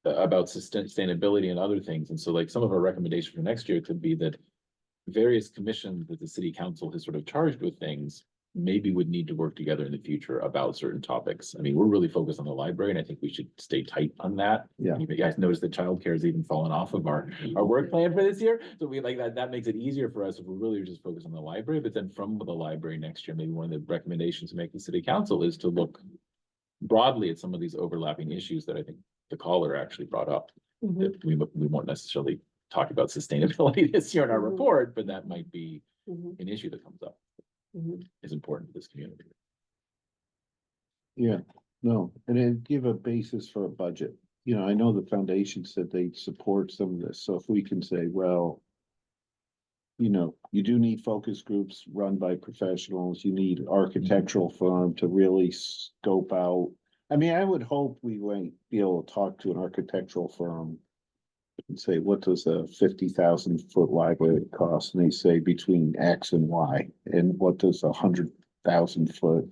about sustainability and other things. And so like some of our recommendations for next year could be that various commissions that the city council has sort of charged with things maybe would need to work together in the future about certain topics. I mean, we're really focused on the library and I think we should stay tight on that. Yeah. You guys notice that childcare has even fallen off of our work plan for this year. So we like that makes it easier for us if we're really just focused on the library. But then from the library next year, maybe one of the recommendations to make the city council is to look broadly at some of these overlapping issues that I think the caller actually brought up. Mhm. That we won't necessarily talk about sustainability this year in our Mhm. report, but that might be Mhm. an issue that comes up, Mhm. is important to this community. Yeah, no, and then give a basis for a budget. I know the foundation said they support some of this, so if we can say, well, you do need focus groups run by professionals, you need architectural firm to really scope out. I mean, I would hope we might be able to talk to an architectural firm and say, what does a 50,000-foot library cost? And they say between X and Y, and what does 100,000-foot,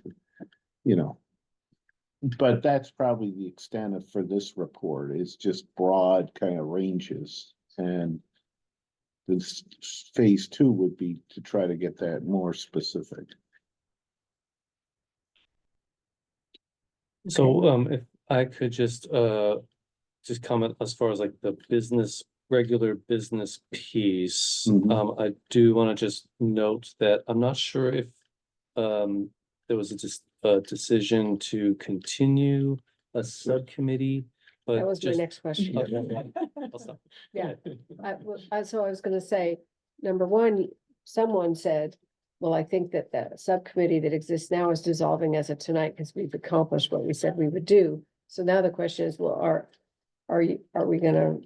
But that's probably the extent for this report, is just broad kind of ranges. And this phase 2 would be to try to get that more specific. So, if I could just comment as far as like the regular business piece. Mhm. I do want to just note that I'm not sure if there was a decision to continue a subcommittee, but That was my just. next question. Okay. I'll stop. Yeah. So I was gonna say, number one, someone said, well, I think that the subcommittee that exists now is dissolving as of tonight because we've accomplished what we said we would do. So now the question is, well, are we gonna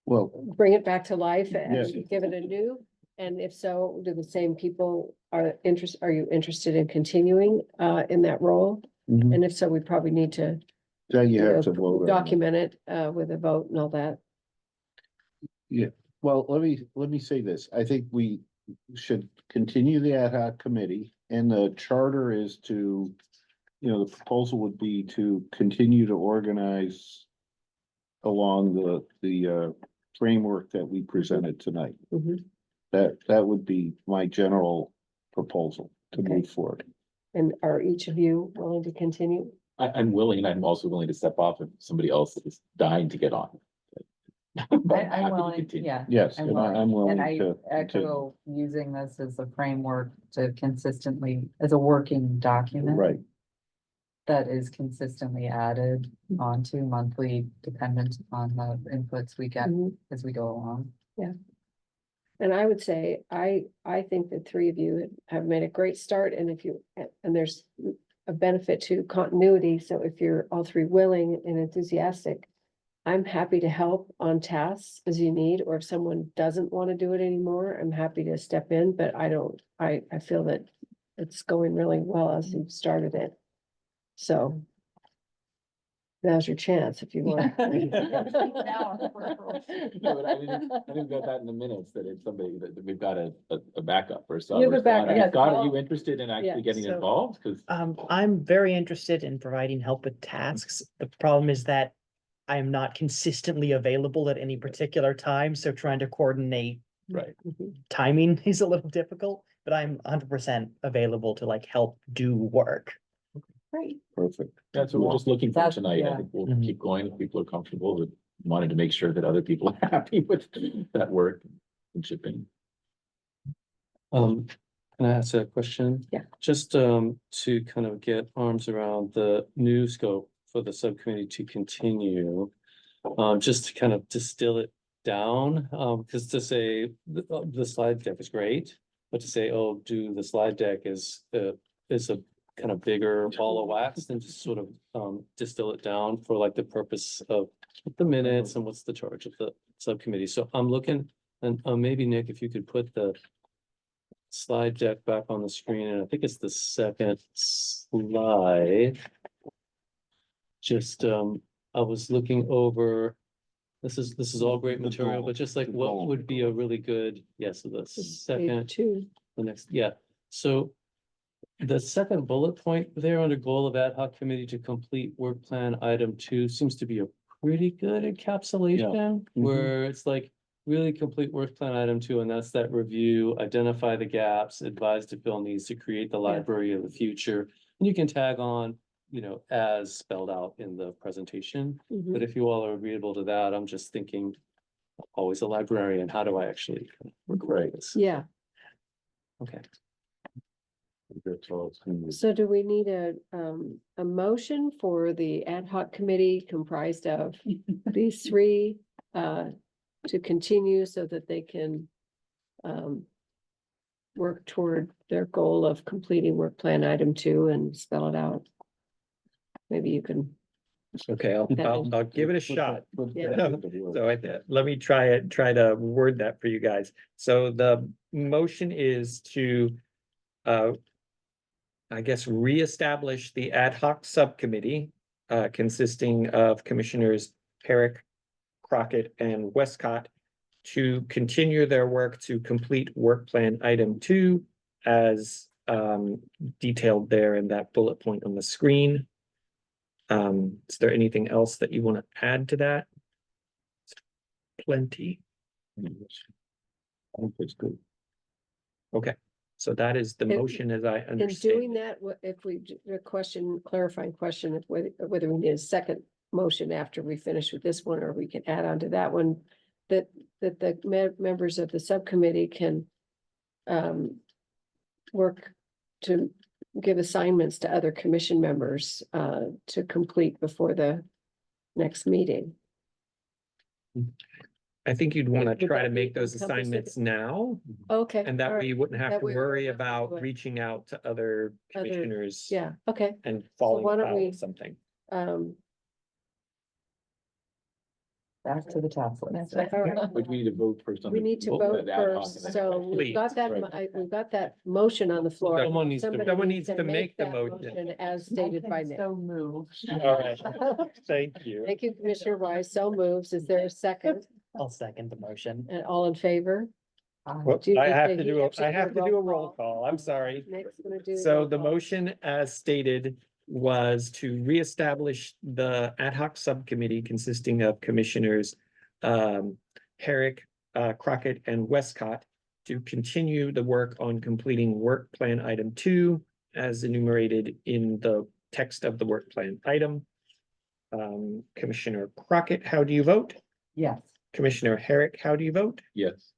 Well, bring it back to life Yes. and give it a new? And if so, do the same people are you interested in continuing in that role? mhm, And if so, we probably need to then you have to vote on it. document it with a vote and all that. Well, let me say this. I think we should continue the ad hoc committee, and the charter is to, the proposal would be to continue to organize along the framework that we presented tonight. Mhm. That would be my general proposal to Okay. move forward. And are each of you willing to continue? I'm willing, and I'm also willing to step off if somebody else is dying to get on. But happy I'm to willing, continue. yeah. Yes, I'm and I'm willing And I to continue. echo using this as a framework to consistently, as a working document. Right, that is consistently added onto monthly, dependent on the inputs we get Mhm. as we go along. And I would say, I think the three of you have made a great start, and if you, and there's a benefit to continuity, so if you're all three willing and enthusiastic, I'm happy to help on tasks as you need, or if someone doesn't want to do it anymore, I'm happy to step in, but I feel that it's going really well as you've started it. So now's your chance if you want. No, but I didn't get that in the minutes, that it's somebody that we've got a backup or so. You have a backup. Scott, are you interested in actually Yeah, getting so- involved? Cause I'm very interested in providing help with tasks. The problem is that I am not consistently available at any particular time, so trying to coordinate right, timing is a little difficult, but I'm 100% available to like help do work. Great. perfect. That's what we're just looking for That's- tonight. I yeah. think we'll Mhm. keep going if people are comfortable, but wanted to make sure that other people are happy with that work and shipping. Can I ask a question? Yeah. Just to kind of get arms around the new scope for the subcommittee to continue. Just to kind of distill it down, because to say the slide deck is great, but to say, oh, do the slide deck is a kind of bigger ball of wax than just sort of distill it down for like the purpose of the minutes and what's the charge of the subcommittee. So I'm looking, and maybe Nick, if you could put the slide deck back on the screen, and I think it's the second slide. Just, I was looking over, this is all great The material, goal, but just like the what goal. would be a really good, yes, so the second, Two. the next, yeah. So the second bullet point there under goal of ad hoc committee to complete work plan item 2 seems to be a pretty good encapsulation. Where it's like really complete work plan item 2, and that's that review, identify the gaps, advise to fill needs to create the library of the future. And you can tag on, you know, as spelled out in the presentation. Mhm. But if you all are agreeable to that, I'm just thinking, always a librarian, how do I actually record this? Yeah, Okay. so do we need a motion for the ad hoc committee comprised of these three, to continue so that they can, work toward their goal of completing work plan item 2 and spell it out? Maybe you can, Okay, I'll give it a shot. Yeah. So let me try to word that for you guys. So the motion is to I guess, reestablish the ad hoc subcommittee consisting of Commissioners Herrick, Crockett, and Westcott to continue their work to complete work plan item 2 as detailed there in that bullet point on the screen. Is there anything else that you want to add to that? Plenty. I think that's good. Okay, so that is the In- motion as I in understand. doing that, if we, a question, clarifying question, of whether we need a second motion after we finish with this one, or we can add on to that one, that the members of the subcommittee can work to give assignments to other commission members to complete before the next meeting. I think you'd want Would to try that to be make those encompassing? assignments now, Okay. and that all way you right. wouldn't have That to way we're worry working about through it. reaching out to other Other- commissioners. Yeah, okay. And falling why don't foul we- of something. Back to the task list. All right. But we need to vote first on. We the need to vote vote the ad hoc first, and then- so we've got that, Right. we've got that motion on the floor. Someone needs to- Somebody Someone needs to make the that motion. As stated by Nick. So moved. All right, thank you. Thank you, Commissioner Wise. So moves. Is there a second? I'll second the motion. And all in favor? Well, Do you I need have to- to you do, have to I do have a to do a roll roll call. call. I'm sorry. Nick's gonna do. So roll the call. motion as stated was to reestablish the ad hoc subcommittee consisting of commissioners Herrick, Crockett, and Westcott to continue the work on completing work plan item 2 as enumerated in the text of the work plan item. Commissioner Crockett, how do you vote? Yes. Commissioner Herrick, how do you vote? Yes.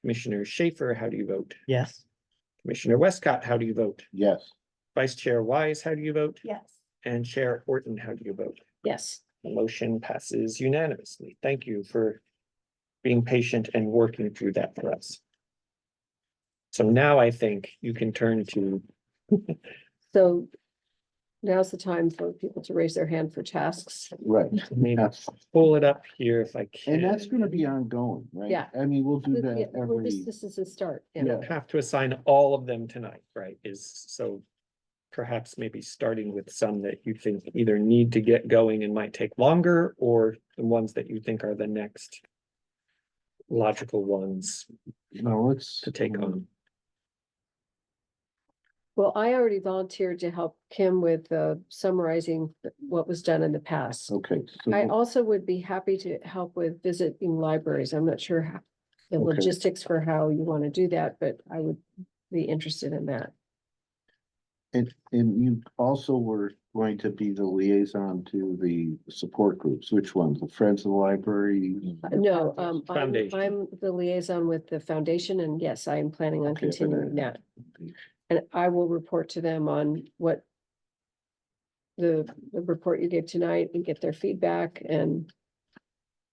Commissioner Schaefer, how do you vote? Yes. Commissioner Westcott, how do you vote? Yes. Vice Chair Wise, how do you vote? Yes. And Chair Horton, how do you vote? Yes. The motion passes unanimously. Thank you for being patient and working through that for us. So now I think you can turn to, So now's the time for people to raise their hand for tasks. Right. maybe pull it up here if I can. And that's gonna be ongoing, right? Yeah. I mean, we'll do Yeah, that we're every, this is a start. Yeah. Have to assign all of them tonight, right? Is so perhaps maybe starting with some that you think either need to get going and might take longer, or the ones that you think are the next logical ones no, let's. to take on. Well, I already volunteered to help Kim with summarizing what was done in the past. Okay. so- I also would be happy to help with visiting libraries. I'm not sure how the Okay. logistics for how you want to do that, but I would be interested in that. And you also were going to be the liaison to the support groups. Which ones? The Friends of the Library? No, Foundation. I'm the liaison with the foundation, and yes, I am planning on Okay, but continuing that. And I will report to them on what the report you gave tonight and get their feedback, and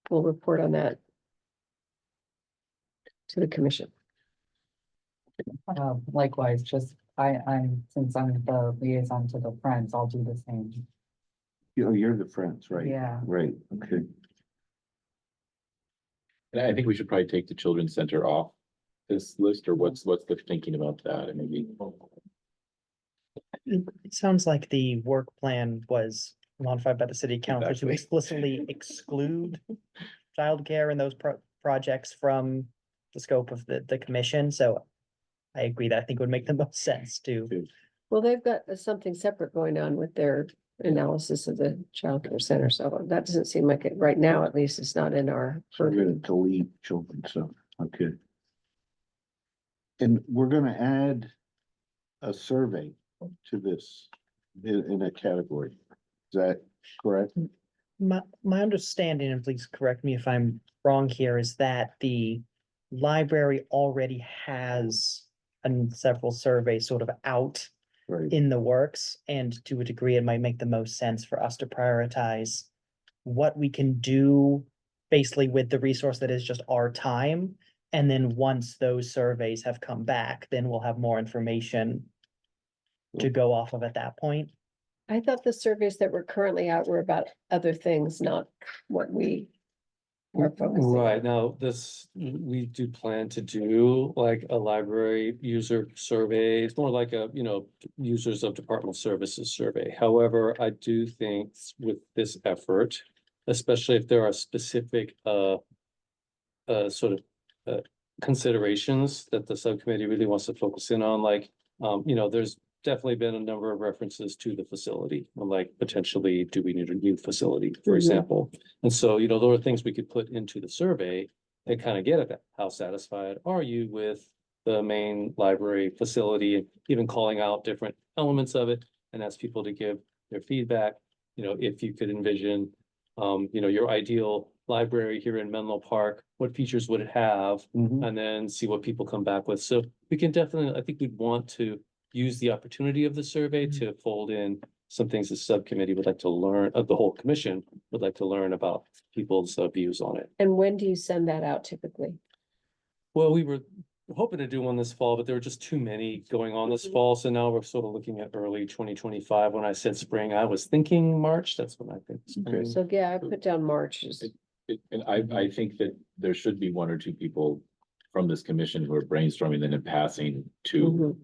we'll report on that to the commission. Likewise, just since I'm the liaison to the Friends, I'll do the same. You're the Friends, right? Yeah. Right, okay. And I think we should probably take the Children's Center off this list, or what's the thinking about that, and maybe. It sounds like the work plan was modified by the city council to Exactly. explicitly exclude childcare and those projects from the scope of the commission, so I agree that I think it would make the most sense to. Well, they've got something separate going on with their analysis of the childcare center, so that doesn't seem like it, right now, at least, it's not in our So we're gonna purview. delete children, so, okay. And we're gonna add a survey to this in a category. Is that correct? My understanding, and please correct me if I'm wrong here, is that the library already has several surveys sort of out Right. in the works, and to a degree, it might make the most sense for us to prioritize what we can do basically with the resource that is just our time. And then once those surveys have come back, then we'll have more information to go off of at that point. I thought the surveys that were currently out were about other things, not what we are focusing on. Right, now, we do plan to do like a library user survey. It's more like a, users of departmental services survey. However, I do think with this effort, especially if there are specific considerations that the subcommittee really wants to focus in on, like, there's definitely been a number of references to the facility, like potentially, do we need a new facility, for Mhm. example? And so, there are things we could put into the survey that kind of get at that. How satisfied are you with the main library facility, and even calling out different elements of it and ask people to give their feedback? If you could envision, your ideal library here in Menlo Park, what features would it have? Mhm. And then see what people come back with. So we can definitely, I think we'd want to use the opportunity of the survey to fold in some things the subcommittee would like to learn, of the whole commission would like to learn about people's views on it. And when do you send that out typically? Well, we were hoping to do one this fall, but there were just too many going on this fall. So now we're sort of looking at early 2025. When I said spring, I was thinking March. That's what I think. Okay. So yeah, I put down March. And I think that there should be one or two people from this commission who are brainstorming and then passing to Mhm.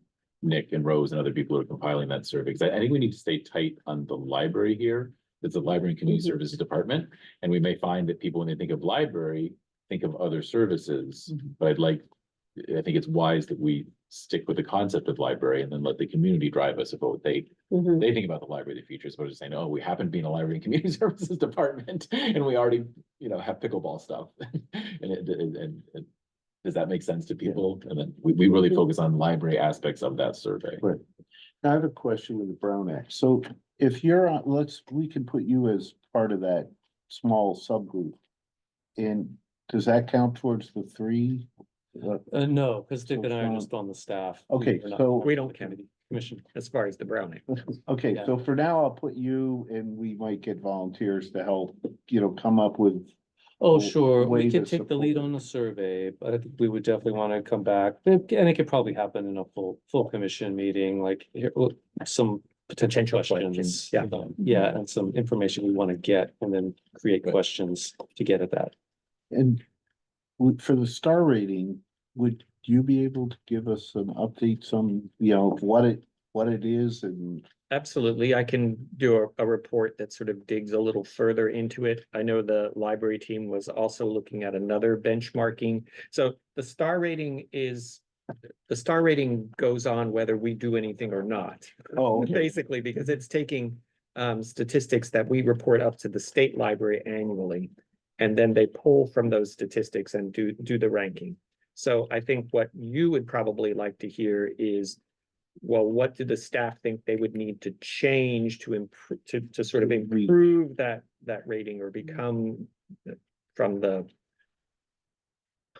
Nick and Rose and other people who are compiling that survey. Because I think we need to stay tight on the library here. It's the Library and Community Mhm. Services Department. And we may find that people, when they think of library, think of other services. But I think it's wise that we stick with the concept of library and then let the community drive us about what they Mhm. think about the library of the future, as opposed to saying, oh, we happen to be in a library and community services department and we already, have pickleball stuff. And does that make sense to people? And then we really focus on library aspects of that survey. Right. Now I have a question with the Brown Act. So if you're on, we can put you as part of that small subgroup. And does that count towards the three? No, because Dick and I are So, just on the staff. Okay, We're not so- part of We the don't count. committee. commission. as far as the Browning. Okay, Yeah. so for now, I'll put you and we might get volunteers to help, come up with. Oh, a sure, way we to could take the lead support on it. the survey, but I think we would definitely want to come back. And it could probably happen in a full commission meeting, like here, some potential Potential questions, questions. yeah. Yeah, and some information we want to get and then create Right. questions to get at that. And for the star rating, would you be able to give us some updates on, what it is and? Absolutely. I can do a report that sort of digs a little further into it. I know the library team was also looking at another benchmarking. So the star rating goes on whether we do anything or not. Oh, okay. Basically, because it's taking statistics that we report up to the state library annually. And then they pull from those statistics and do the ranking. So I think what you would probably like to hear is, well, what do the staff think they would need to change to improve, to sort of improve that rating or become from the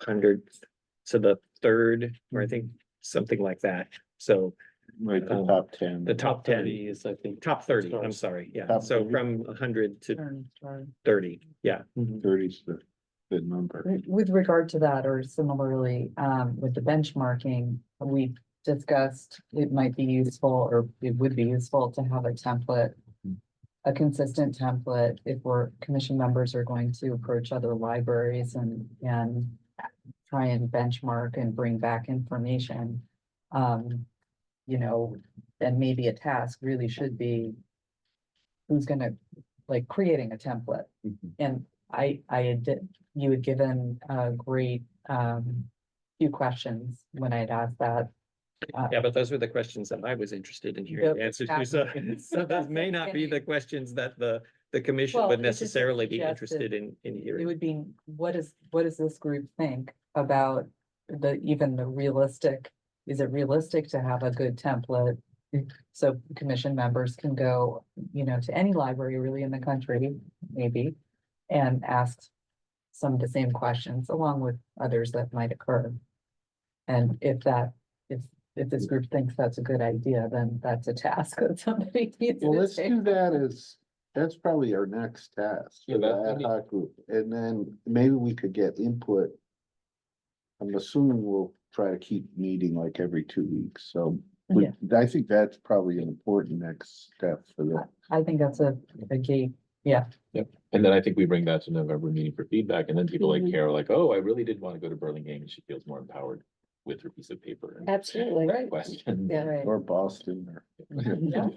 100th to the 3rd, or I think something like that. So Right, the top 10. the top 10, 30 is, I think. top 30, I'm stars. sorry, yeah. Top So 30. from 100 to Turn, turn. 30, yeah. 30's the number. With regard to that, or similarly, with the benchmarking, we discussed, it might be useful, or it would be useful to have a template. A consistent template if commission members are going to approach other libraries and try and benchmark and bring back information. And maybe a task really should be who's gonna, like, creating a template. And you had given a great few questions when I had asked that. Yeah, but those were the questions that I was interested in hearing the Yeah, answers to. So, exactly. so those may not be the questions that the commission Well, would it's just necessarily be suggested- interested in It hearing. would be, what does this group think about even the realistic, is it realistic to have a good template? So commission members can go, to any library really in the country, maybe, and ask some of the same questions along with others that might occur. And if this group thinks that's a good idea, then that's a task that somebody needs Well, to let's take. do that that's probably our next task. Yeah, for the ad hoc group, and then maybe we could get input. I'm assuming we'll try to keep meeting like every 2 weeks, so. I think that's probably an important next step for that. I think that's a key, yeah. Yep, and then I think we bring that to November meeting for feedback, and then people like Mhm. Carol, like, oh, I really did want to go to Burlingame, and she feels more empowered with her piece of paper. and Absolutely. Question. Yeah. Right. Or Boston or. Yeah.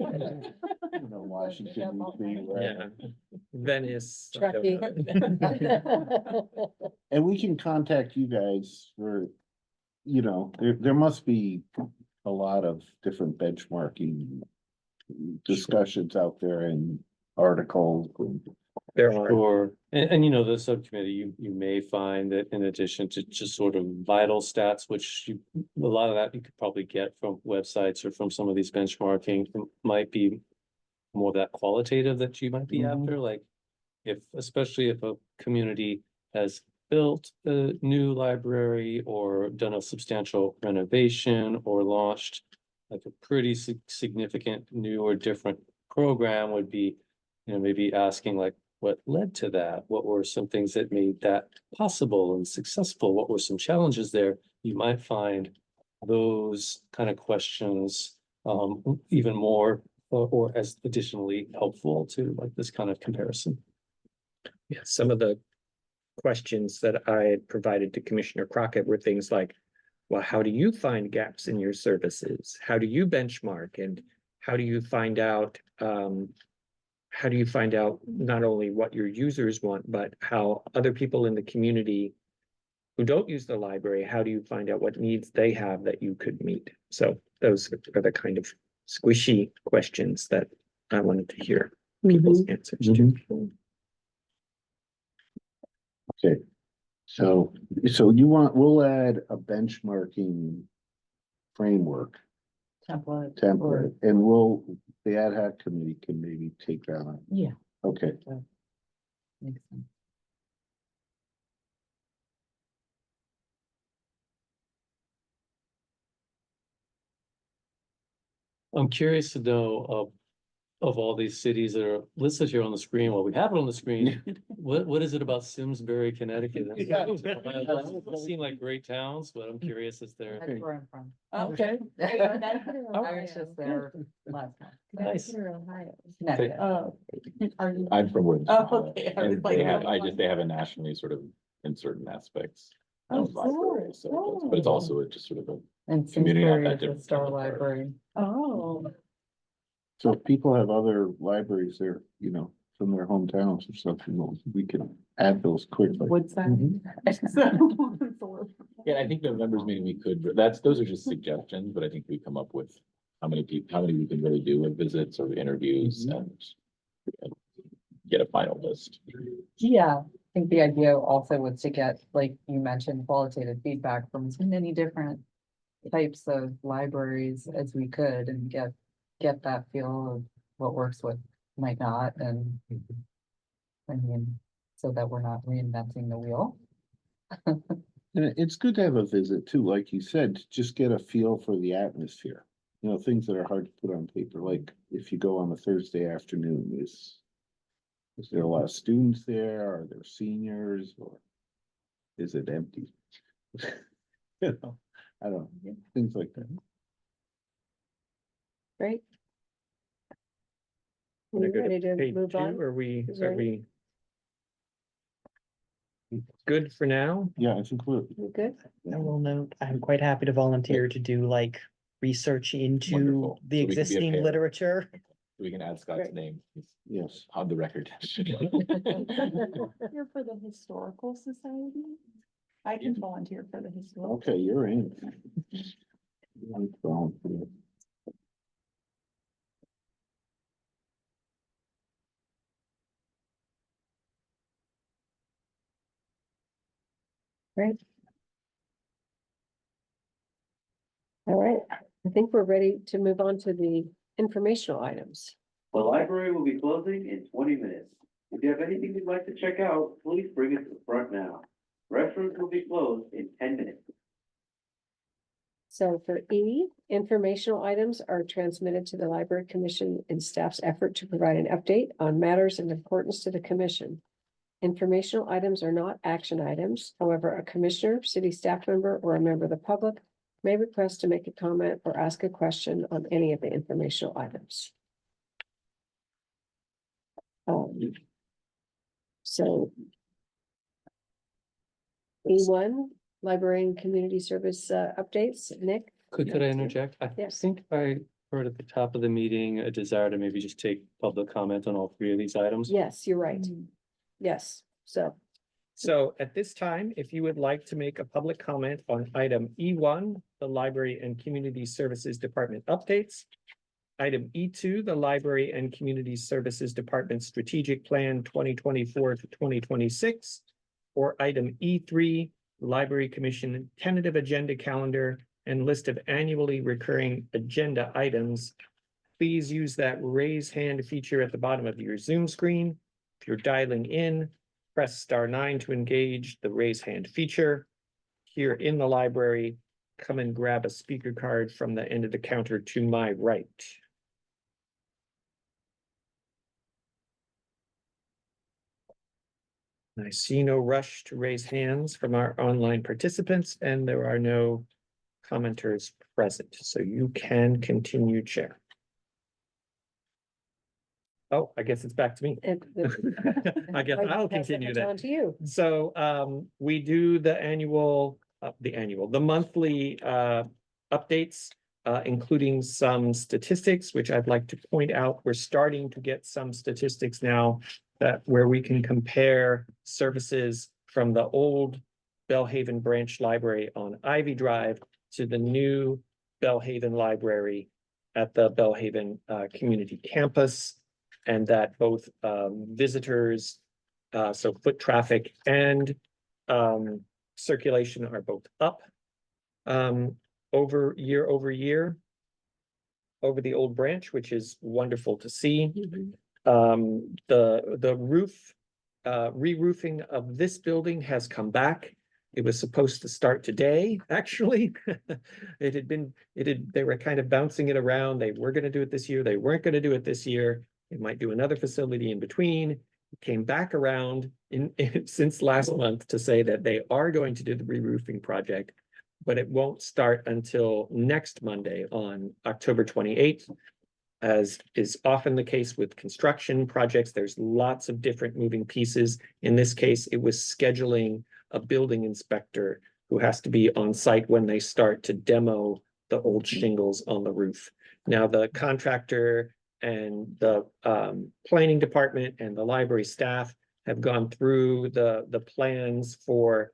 Washington, DC, wherever. Yeah, Venice. Truckee. And we can contact you guys for, there must be a lot of different benchmarking discussions out there and articles. There are. Sure, and the subcommittee, you may find that in addition to just sort of vital stats, which a lot of that you could probably get from websites or from some of these benchmarking, might be more of that qualitative that you might be Mhm. after, like especially if a community has built a new library or done a substantial renovation or launched like a pretty significant new or different program would be, maybe asking like, what led to that? What were some things that made that possible and successful? What were some challenges there? You might find those kind of questions even more or as additionally helpful to like this kind of comparison. Yeah, some of the questions that I had provided to Commissioner Crockett were things like, well, how do you find gaps in your services? How do you benchmark? And how do you find out not only what your users want, but how other people in the community who don't use the library, how do you find out what needs they have that you could meet? So those are the kind of squishy questions that I wanted to hear people's answers to. Okay. So we'll add a benchmarking framework Template. template, and the ad hoc committee can maybe take that on. Yeah. Okay, Makes sense. I'm curious to know of all these cities that are listed here on the screen, well, we have it on the screen. What is it about Simsbury, Connecticut? Yeah. Seem like great towns, but I'm curious if they're. That's where I'm from. Okay. I was just there last month. Nice. Connecticut. Oh. Are you? I'm from Wood. Oh, okay. I was And like, they have, what? they have a nationally sort of in certain aspects. Oh, Library, so, but it's cool. also just sort of a And community not Simsbury that is a different star from the park. library. Oh, So if people have other libraries there, you know, from their hometowns or something, well, we can add those quickly. Woodside. Yeah, I think the members meeting we could, but those are just suggestions, but I think we come up with how many we can really do with visits or interviews and get a final list. Yeah, I think the idea also was to get, like you mentioned, qualitative feedback from as many different types of libraries as we could and get that feel of what works, what might not, and I mean, so that we're not reinventing the wheel. And it's good to have a visit too, like you said, to just get a feel for the atmosphere. You know, things that are hard to put on paper, like if you go on a Thursday afternoon, is there a lot of students there? Are there seniors or is it empty? You know, I don't know, things like that. Great. Wanna We go ready to page move two? on? Are we, Is there are we good for now? Yeah, I think we're, We good? I will note, I'm quite happy to volunteer to do like research into Wonderful. the So we can be a existing pair. literature. We can add Scott's Great. name He's yes. on the record. Here for the Historical Society. I can volunteer for the historical. Okay, you're in. I'm going for it. Great. All right, I think we're ready to move on to the informational items. The library will be closing in 20 minutes. If you have anything you'd like to check out, please bring it to the front now. Restrooms will be closed in 10 minutes. So for E, informational items are transmitted to the Library Commission in staff's effort to provide an update on matters of importance to the commission. Informational items are not action items. However, a commissioner, city staff member, or a member of the public may request to make a comment or ask a question on any of the informational items. So E1, library and community service updates, Nick? Could I interject? I Yes. think I heard at the top of the meeting a desire to maybe just take public comment on all three of these items. Yes, you're right. Yes, so So at this time, if you would like to make a public comment on item E1, the Library and Community Services Department updates. Item E2, the Library and Community Services Department Strategic Plan 2024 to 2026. Or item E3, Library Commission tentative agenda calendar and list of annually recurring agenda items. Please use that raise hand feature at the bottom of your Zoom screen. If you're dialing in, press *9 to engage the raise hand feature. Here in the library, come and grab a speaker card from the end of the counter to my right. I see no rush to raise hands from our online participants, and there are no commenters present, so you can continue, Chair. Oh, I guess it's back to me. I guess I'll continue then. On to you. So we do the monthly updates, including some statistics, which I'd like to point out. We're starting to get some statistics now that where we can compare services from the old Bellhaven Branch Library on Ivy Drive to the new Bellhaven Library at the Bellhaven Community Campus. And that both visitors, so foot traffic and circulation are both up over year over the old branch, which is wonderful to see. The roof re-roofing of this building has come back. It was supposed to start today, actually. They were kind of bouncing it around. They were gonna do it this year. They weren't gonna do it this year. They might do another facility in between. Came back around since last month to say that they are going to do the re-roofing project, but it won't start until next Monday on October 28th. As is often the case with construction projects, there's lots of different moving pieces. In this case, it was scheduling a building inspector who has to be on site when they start to demo the old shingles on the roof. Now, the contractor and the planning department and the library staff have gone through the plans for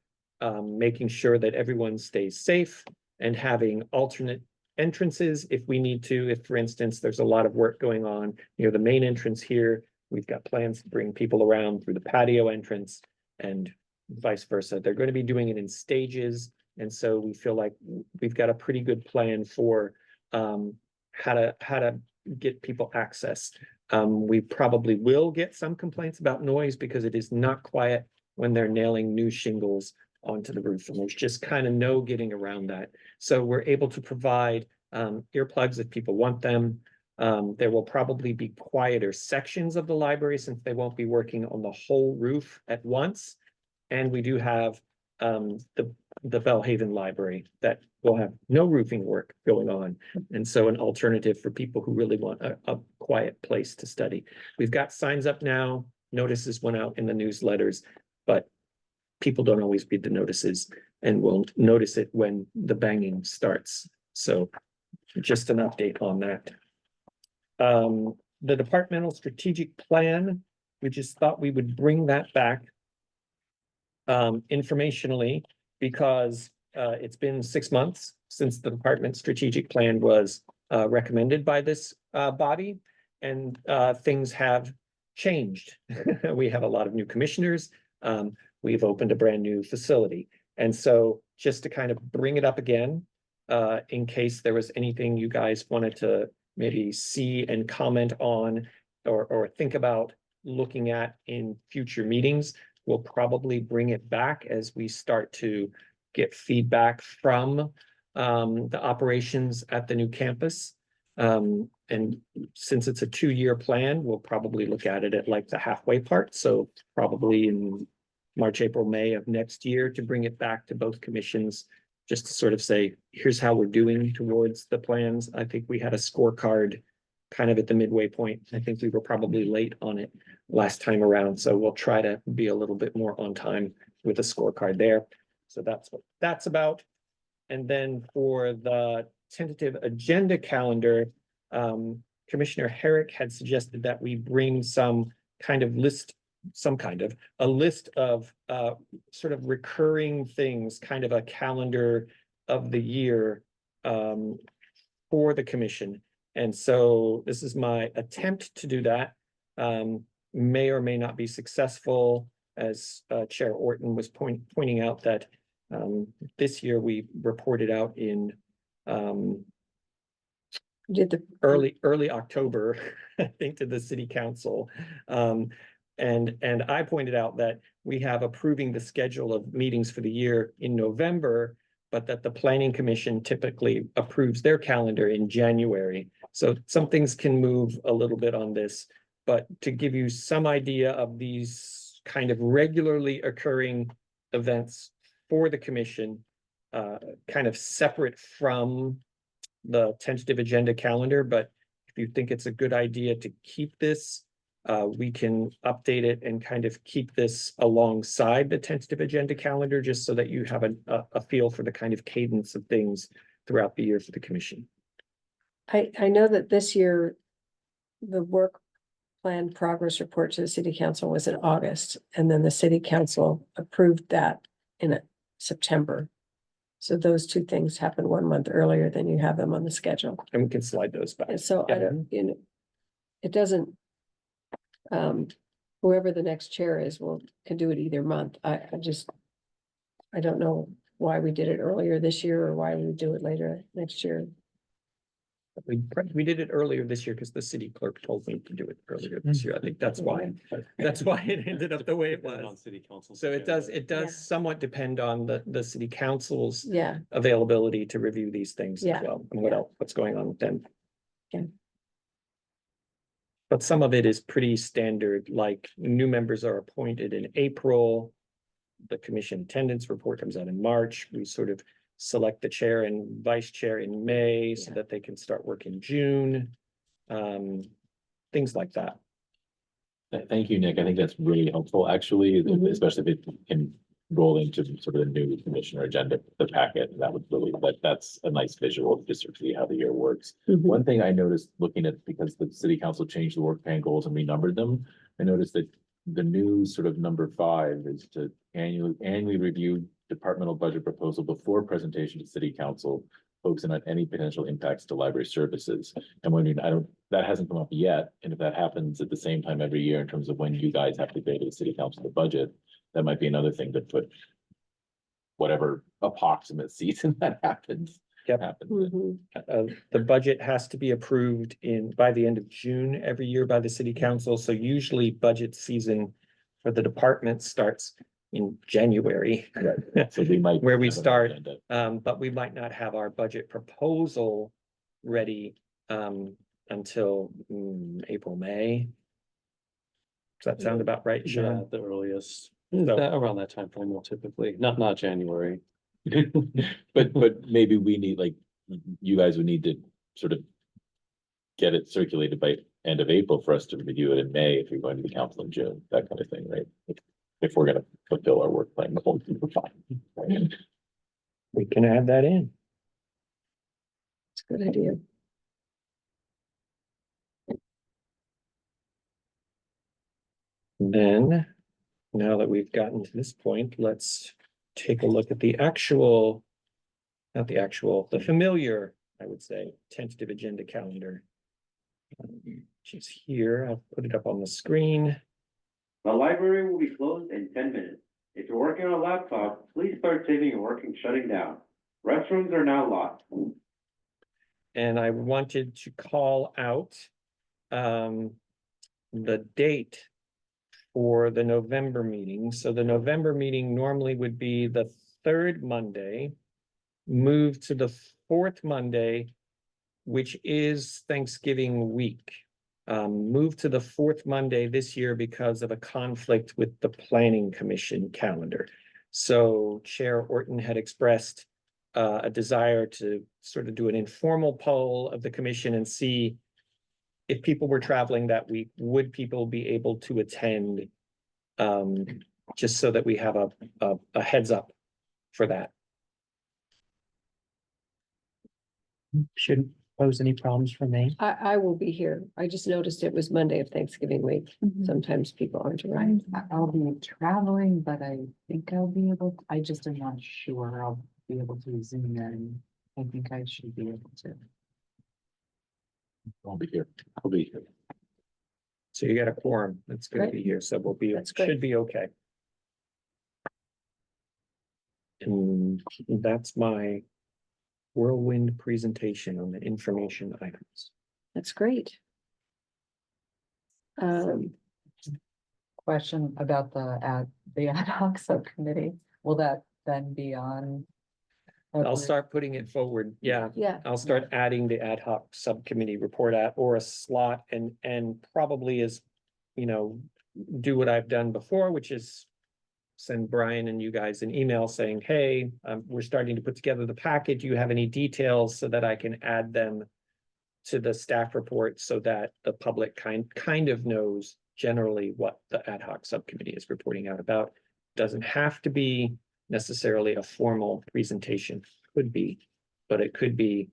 making sure that everyone stays safe and having alternate entrances if we need to. If, for instance, there's a lot of work going on near the main entrance here, we've got plans to bring people around through the patio entrance and vice versa. They're going to be doing it in stages. And so we feel like we've got a pretty good plan for how to get people access. We probably will get some complaints about noise because it is not quiet when they're nailing new shingles onto the roof, and there's just kind of no getting around that. So we're able to provide earplugs if people want them. There will probably be quieter sections of the library since they won't be working on the whole roof at once. And we do have the Bellhaven Library that will have no roofing work going on. And so an alternative for people who really want a quiet place to study. We've got signs up now, notices went out in the newsletters, but people don't always read the notices and will notice it when the banging starts. So just an update on that. The departmental strategic plan, we just thought we would bring that back informationally because it's been 6 months since the department strategic plan was recommended by this body, and things have changed. We have a lot of new commissioners. We've opened a brand new facility. And so just to kind of bring it up again, in case there was anything you guys wanted to maybe see and comment on or think about looking at in future meetings, we'll probably bring it back as we start to get feedback from the operations at the new campus. And since it's a 2-year plan, we'll probably look at it at like the halfway part. So probably in March, April, May of next year to bring it back to both commissions, just to sort of say, here's how we're doing towards the plans. I think we had a scorecard kind of at the midway point. I think we were probably late on it last time around. So we'll try to be a little bit more on time with a scorecard there. So that's what that's about. And then for the tentative agenda calendar, Commissioner Herrick had suggested that we bring some kind of a list of sort of recurring things, kind of a calendar of the year for the commission. And so this is my attempt to do that. May or may not be successful, as Chair Orton was pointing out that this year we reported out in early October, I think, to the city council. And I pointed out that we have approving the schedule of meetings for the year in November, but that the planning commission typically approves their calendar in January. So some things can move a little bit on this, but to give you some idea of these kind of regularly occurring events for the commission, kind of separate from the tentative agenda calendar. But if you think it's a good idea to keep this, we can update it and kind of keep this alongside the tentative agenda calendar, just so that you have a feel for the kind of cadence of things throughout the year for the commission. I know that this year, the work plan progress report to the city council was in August, and then the city council approved that in September. So those two things happen 1 month earlier than you have them on the schedule. And we can slide those back. And so I don't, it doesn't, whoever the next chair is can do it either month. I don't know why we did it earlier this year or why we would do it later next year. We did it earlier this year because the city clerk told me to do it earlier this year. I think that's why it ended up the way it Depending on was. city council's So it does agenda. somewhat depend on the city council's Yeah, availability to review these things as Yeah. well, and what else, what's going on with them. Okay. But some of it is pretty standard, like new members are appointed in April. The commission attendance report comes out in March. We sort of select the chair and vice chair in May so that they can start work in June. Things like that. Thank you, Nick. I think that's really helpful, actually, Mhm. especially if it can roll into sort of the new commissioner agenda, the packet. That would really, that's a nice visual just to see how the year works. Mhm. One thing I noticed looking at, because the city council changed the work plan goals and renumbered them, I noticed that the new sort of number 5 is to annually review departmental budget proposal before presentation to city council, focusing on any potential impacts to library services. And when that hasn't come up yet, and if that happens at the same time every year in terms of when you guys have to go to the city council the budget, that might be another thing to put whatever approximate season that happens. Yep. happens in. Mhm. The budget has to be approved by the end of June every year by the city council. So usually budget season for the department starts in January. So we might. Where we have an start, agenda. But we might not have our budget proposal ready until April, May. Does that sound about right, Yeah, Sean? at the earliest, So- around that time frame, will typically, not January. But maybe we need, like, you guys would need to sort of get it circulated by end of April for us to review it in May if you're going to the council in June, that kind of thing, right? If we're gonna fulfill our work plan, the whole thing, we're fine. Right? We can add that in. It's a good idea. Then, now that we've gotten to this point, let's take a look at the actual, not the actual, the familiar, I would say, tentative agenda calendar. Which is here. I'll put it up on the screen. The library will be closed in 10 minutes. If you're working on a laptop, please start saving your work and shutting down. Restrooms are now locked. And I wanted to call out the date for the November meeting. So the November meeting normally would be the 3rd Monday, moved to the 4th Monday, which is Thanksgiving week. Moved to the 4th Monday this year because of a conflict with the Planning Commission calendar. So Chair Orton had expressed a desire to sort of do an informal poll of the commission and see if people were traveling that week, would people be able to attend? Just so that we have a heads up for that. Shouldn't pose any problems for me. I will be here. I just noticed it was Monday of Thanksgiving week. Mhm. Sometimes people aren't around. I'll be traveling, but I think I'll be able, I just am not sure I'll be able to zoom in. I think I should be able to. I'll be here. I'll be here. So you got a quorum that's gonna be here, so That's great. should be okay. And that's my whirlwind presentation on the information items. That's great. Question about the ad hoc subcommittee. Will that then be on? I'll start putting it forward, yeah. Yeah, I'll start adding the ad hoc subcommittee report or a slot and probably is, do what I've done before, which is send Brian and you guys an email saying, hey, we're starting to put together the packet. Do you have any details so that I can add them to the staff report so that the public kind of knows generally what the ad hoc subcommittee is reporting out about? Doesn't have to be necessarily a formal presentation, could be, but it could be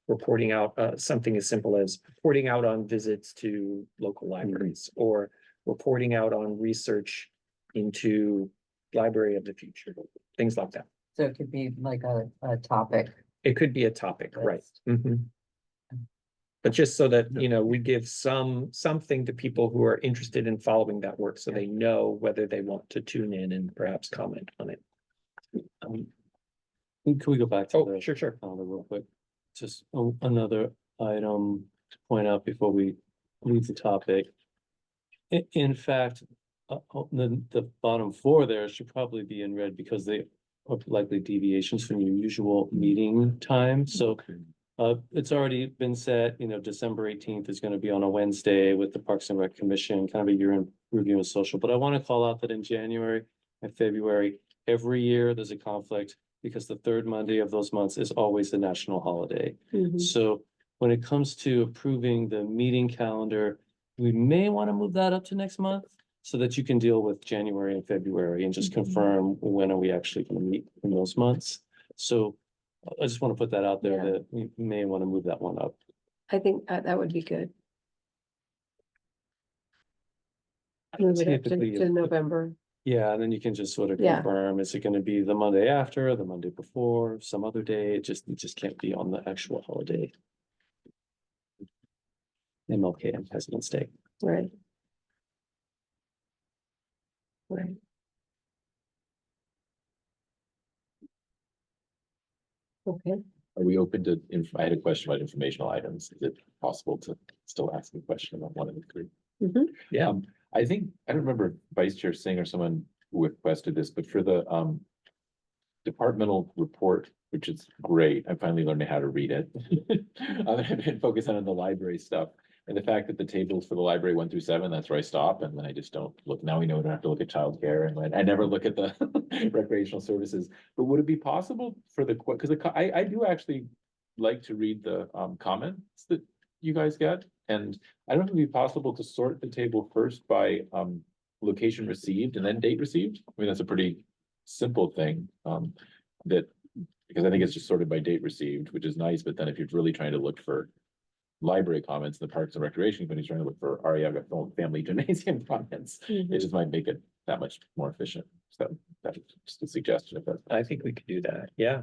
reporting out something as simple as reporting out on visits to local libraries or reporting out on research into library of the future, things like that. So it could be like a topic. It could be a topic, right? list. Mhm. But just so that, we give something to people who are interested in following that work, so they know whether they want to tune in and perhaps comment on it. Can we go back to Oh, the sure. calendar real quick? Just another item to point out before we leave the topic. In fact, the bottom four there should probably be in red because they are likely deviations from your usual meeting time, so. It's already been set, December 18th is gonna be on a Wednesday with the Parks and Rec Commission, kind of a year-end review of social, but I want to call out that in January and February, every year there's a conflict because the third Monday of those months is always the national holiday. So when it comes to approving the meeting calendar, we may want to move that up to next month so that you can deal with January and February and just confirm when are we actually going to meet in those months. So I just want to put that out there Yeah. that we may want to move that one up. I think that would be good. Move it up Typically, to if- November. Yeah, and then you can just sort of Yeah. confirm, is it gonna be the Monday after, the Monday before, some other day? It just can't be on the actual holiday. MLK and President's Day. Right. Right. Okay, Are we open to, I had a question about informational items. Is it possible to still ask a question about one of the three? Yeah. I think, I don't remember if Vice Chair Singh or someone who requested this, but for the departmental report, which is great, I'm finally learning how to read it. I've been focusing on the library stuff. And the fact that the tables for the library 1 through 7, that's where I stop, and then I just don't look. Now we know we don't have to look at childcare, and I never look at the recreational services. But would it be possible for the, because I do actually like to read the comments that you guys get, and I don't know if it'd be possible to sort the table first by location received and then date received. I mean, that's a pretty simple thing that, because I think it's just sorted by date received, which is nice. But then if you're really trying to look for library comments, the Parks and Recreation Committee is trying to look for Arriaga Family Gymnasium comments, it just might make it that much more efficient. So that's just a suggestion if that's. I think we could do that, yeah.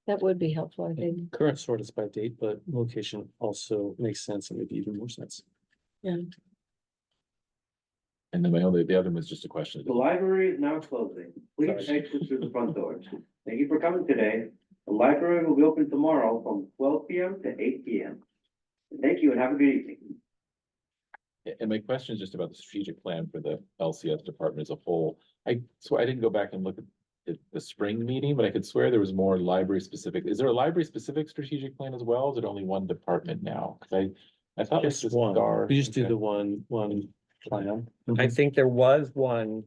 that would be helpful, I think. Current sort is by date, but location also makes sense and maybe even more sense. And then the other one was just a question. The library is now closing. Please Sorry. exit through the front doors. Thank you for coming today. The library will be open tomorrow from 12 p.m. to 8 p.m. Thank you and have a good evening. And my question is just about the strategic plan for the LCS department as a whole. So I didn't go back and look at the spring meeting, but I could swear there was more library specific. Is there a library specific strategic plan as well? Is it only one department now? Cause I thought it was Just just one. We just do okay. the one plan. I think there was one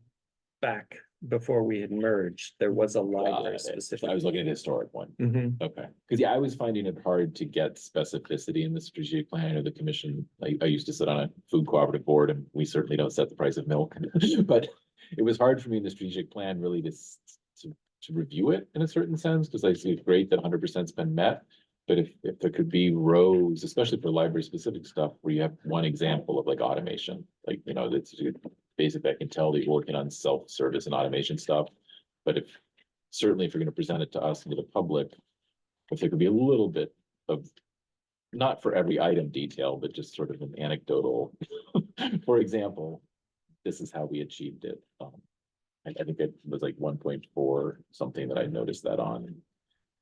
back before we had merged. There was a Got library it. specific. I was looking at the historic one. Mhm. Okay, because yeah, I was finding it hard to get specificity in the strategic plan or the commission. I used to sit on a food cooperative board and we certainly don't set the price of milk. But it was hard for me in the strategic plan really to review it in a certain sense, because I see it's great that 100%'s been met. But if there could be rows, especially for library specific stuff, where you have one example of like automation, like, that's basically I can tell that you're working on self-service and automation stuff. But certainly if you're gonna present it to us and to the public, if there could be a little bit of, not for every item detail, but just sort of an anecdotal, for example, this is how we achieved it. I think it was like 1.4 something that I noticed that on.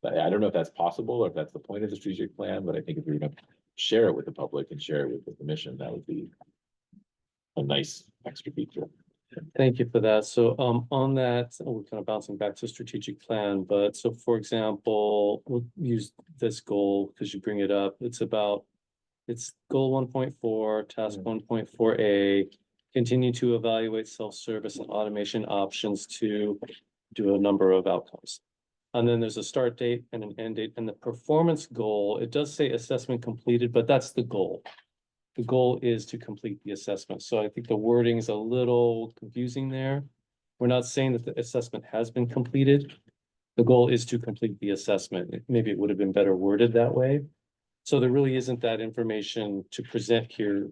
But I don't know if that's possible or if that's the point of the strategic plan, but I think if you're gonna share it with the public and share it with the commission, that would be a nice extra feature. Thank you for that. So, on that, we're kind of bouncing back to strategic plan, but so for example, we'll use this goal because you bring it up. It's goal 1.4, task 1.4A, continue to evaluate self-service and automation options to do a number of outcomes. And then there's a start date and an end date, and the performance goal, it does say assessment completed, but that's the goal. The goal is to complete the assessment. So I think the wording is a little confusing there. We're not saying that the assessment has been completed. The goal is to complete the assessment. Maybe it would have been better worded that way. So there really isn't that information to present here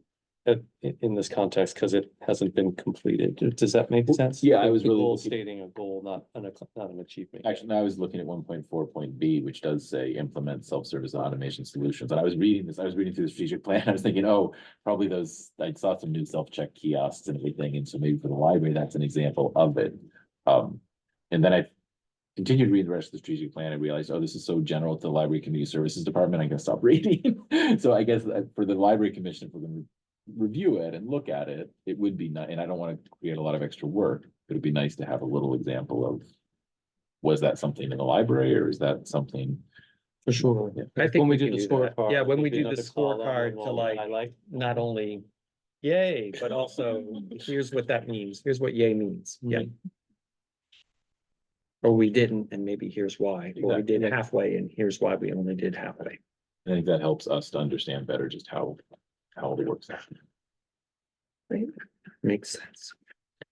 in this context because it hasn't been completed. Does that make sense? Yeah, I was The really goal looking- stating a goal, not an achievement. Actually, I was looking at 1.4.B, which does say implement self-service and automation solutions. And I was reading through the strategic plan. I was thinking, oh, probably I saw some new self-check kiosks and everything. And so maybe for the library, that's an example of it. And then continued to read the rest of the strategic plan, I realized, oh, this is so general to the library community services department, I gotta stop reading. So I guess for the library commission, if we're gonna review it and look at it, it would be nice, and I don't wanna create a lot of extra work, but it'd be nice to have a little example of, was that something in the library, or is that something? For sure. Yeah. I think When we we do can the do that. scorecard. Yeah, when would we be do the another column, scorecard to we'll like, highlight. not only yay, but also here's what that means. Here's what yay means. Yeah. Or we didn't, and maybe here's why, or we did Exactly. halfway, and here's why we only did halfway. I think that helps us to understand better just how it works out. Makes sense.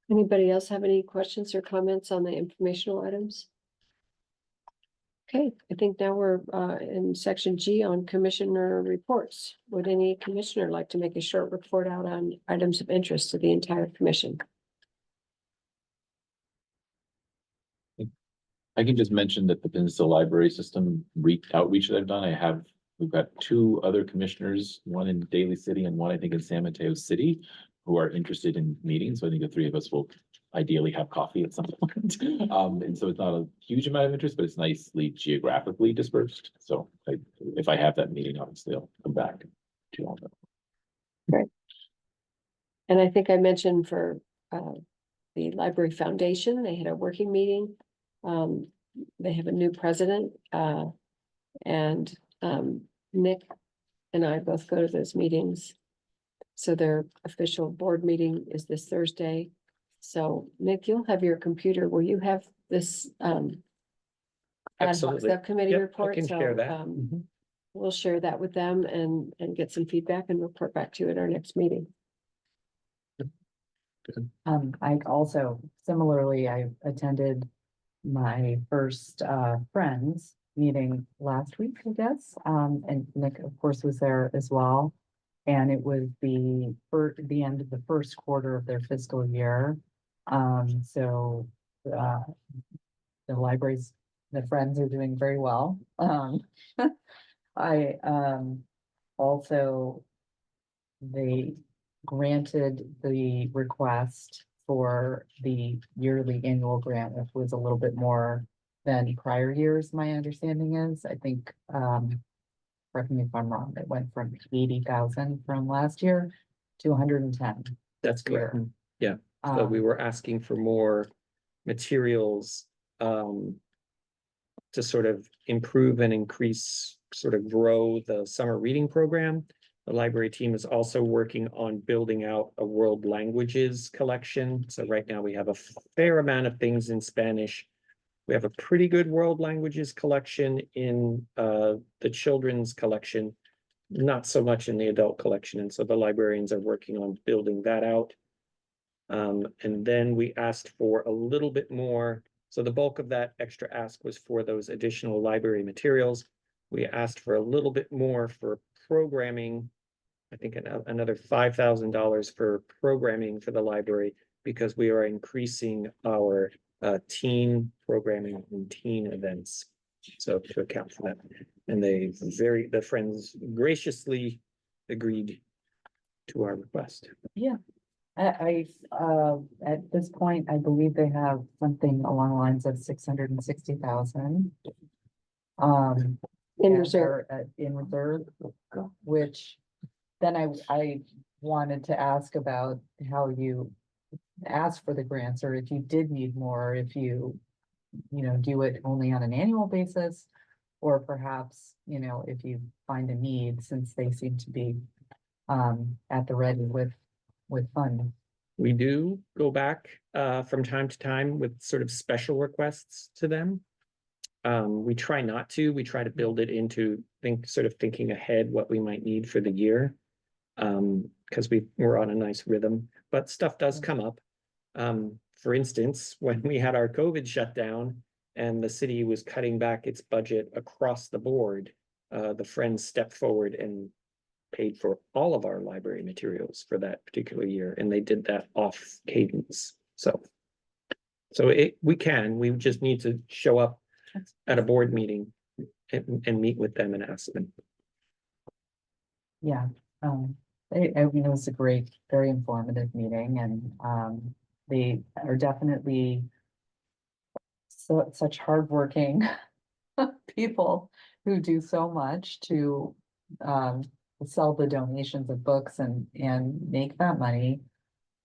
Anybody else have any questions or comments on the informational items? Okay, I think now we're in section G on commissioner reports. Would any commissioner like to make a short report out on items of interest to the entire commission? I can just mention that the Peninsula Library System outreach that I've done, we've got 2 other commissioners, one in Daly City and one I think in San Mateo City, who are interested in meeting. So I think the 3 of us will ideally have coffee at some point. And so it's not a huge amount of interest, but it's nicely geographically dispersed. So if I have that meeting, obviously I'll come back to all that. And I think I mentioned for the Library Foundation, they had a working meeting. They have a new president, and Nick and I both go to those meetings. So their official board meeting is this Thursday. So Nick, you'll have your computer. Will you have this ad hoc Absolutely. subcommittee Yep, I report? can So, share that. we'll share that with them and get some feedback and report back to you at our next meeting. I also, similarly, I attended my first Friends meeting last week, I guess. And Nick, of course, was there as well. And it was the end of the first quarter of their fiscal year. So the libraries, the Friends are doing very well. I also, they granted the request for the yearly annual grant, which was a little bit more than prior years, my understanding is. I think, correct me if I'm wrong, it went from 80,000 from last year to 110. That's correct. Yeah. So we Um, were asking for more materials to sort of improve and increase, sort of grow the summer reading program. The library team is also working on building out a world languages collection. So right now we have a fair amount of things in Spanish. We have a pretty good world languages collection in the children's collection, not so much in the adult collection. And so the librarians are working on building that out. And then we asked for a little bit more. So the bulk of that extra ask was for those additional library materials. We asked for a little bit more for programming. I think another $5,000 for programming for the library, because we are increasing our teen programming and teen events. So to account for that. And the Friends graciously agreed to our request. I at this point, I believe they have something along the lines of 660,000. In and reserve. they're in reserve, which then I wanted to ask about how you ask for the grants, or if you did need more, if you do it only on an annual basis, or perhaps, if you find a need, since they seem to be at the ready with funding. We do go back from time to time with sort of special requests to them. We try not to. We try to build it into thinking ahead what we might need for the year. Because we're on a nice rhythm, but stuff does come up. For instance, when we had our COVID shutdown and the city was cutting back its budget across the board, the Friends stepped forward and paid for all of our library materials for that particular year, and they did that off cadence. So we just need to show up at a board meeting and meet with them and ask them. Yeah, it was a great, very informative meeting, and they are definitely such hardworking people who do so much to sell the donations of books and make that money.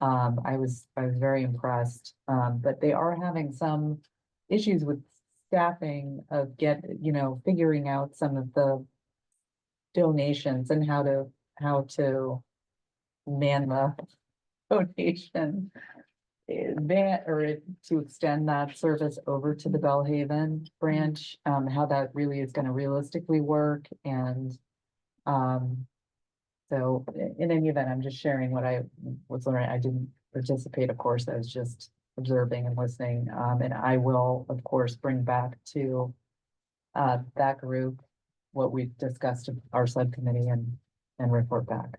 I was very impressed, but they are having some issues with staffing of figuring out some of the donations and how to man the donation. To extend that service over to the Bellhaven branch, how that really is gonna realistically work and, so in any event, I'm just sharing what I was learning. I didn't participate, of course, I was just observing and listening, and I will, of course, bring back to that group what we've discussed of our subcommittee and report back.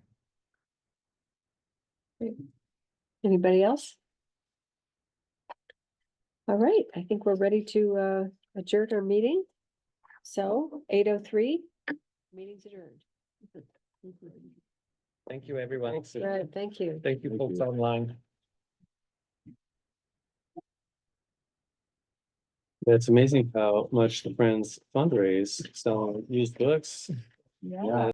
Anybody else? All right, I think we're ready to adjourn our meeting. So 8:03, meeting's adjourned. Thank you, everyone. Right, thank you. Thank you folks online. It's amazing how much the Friends fundraise selling used books. Yeah.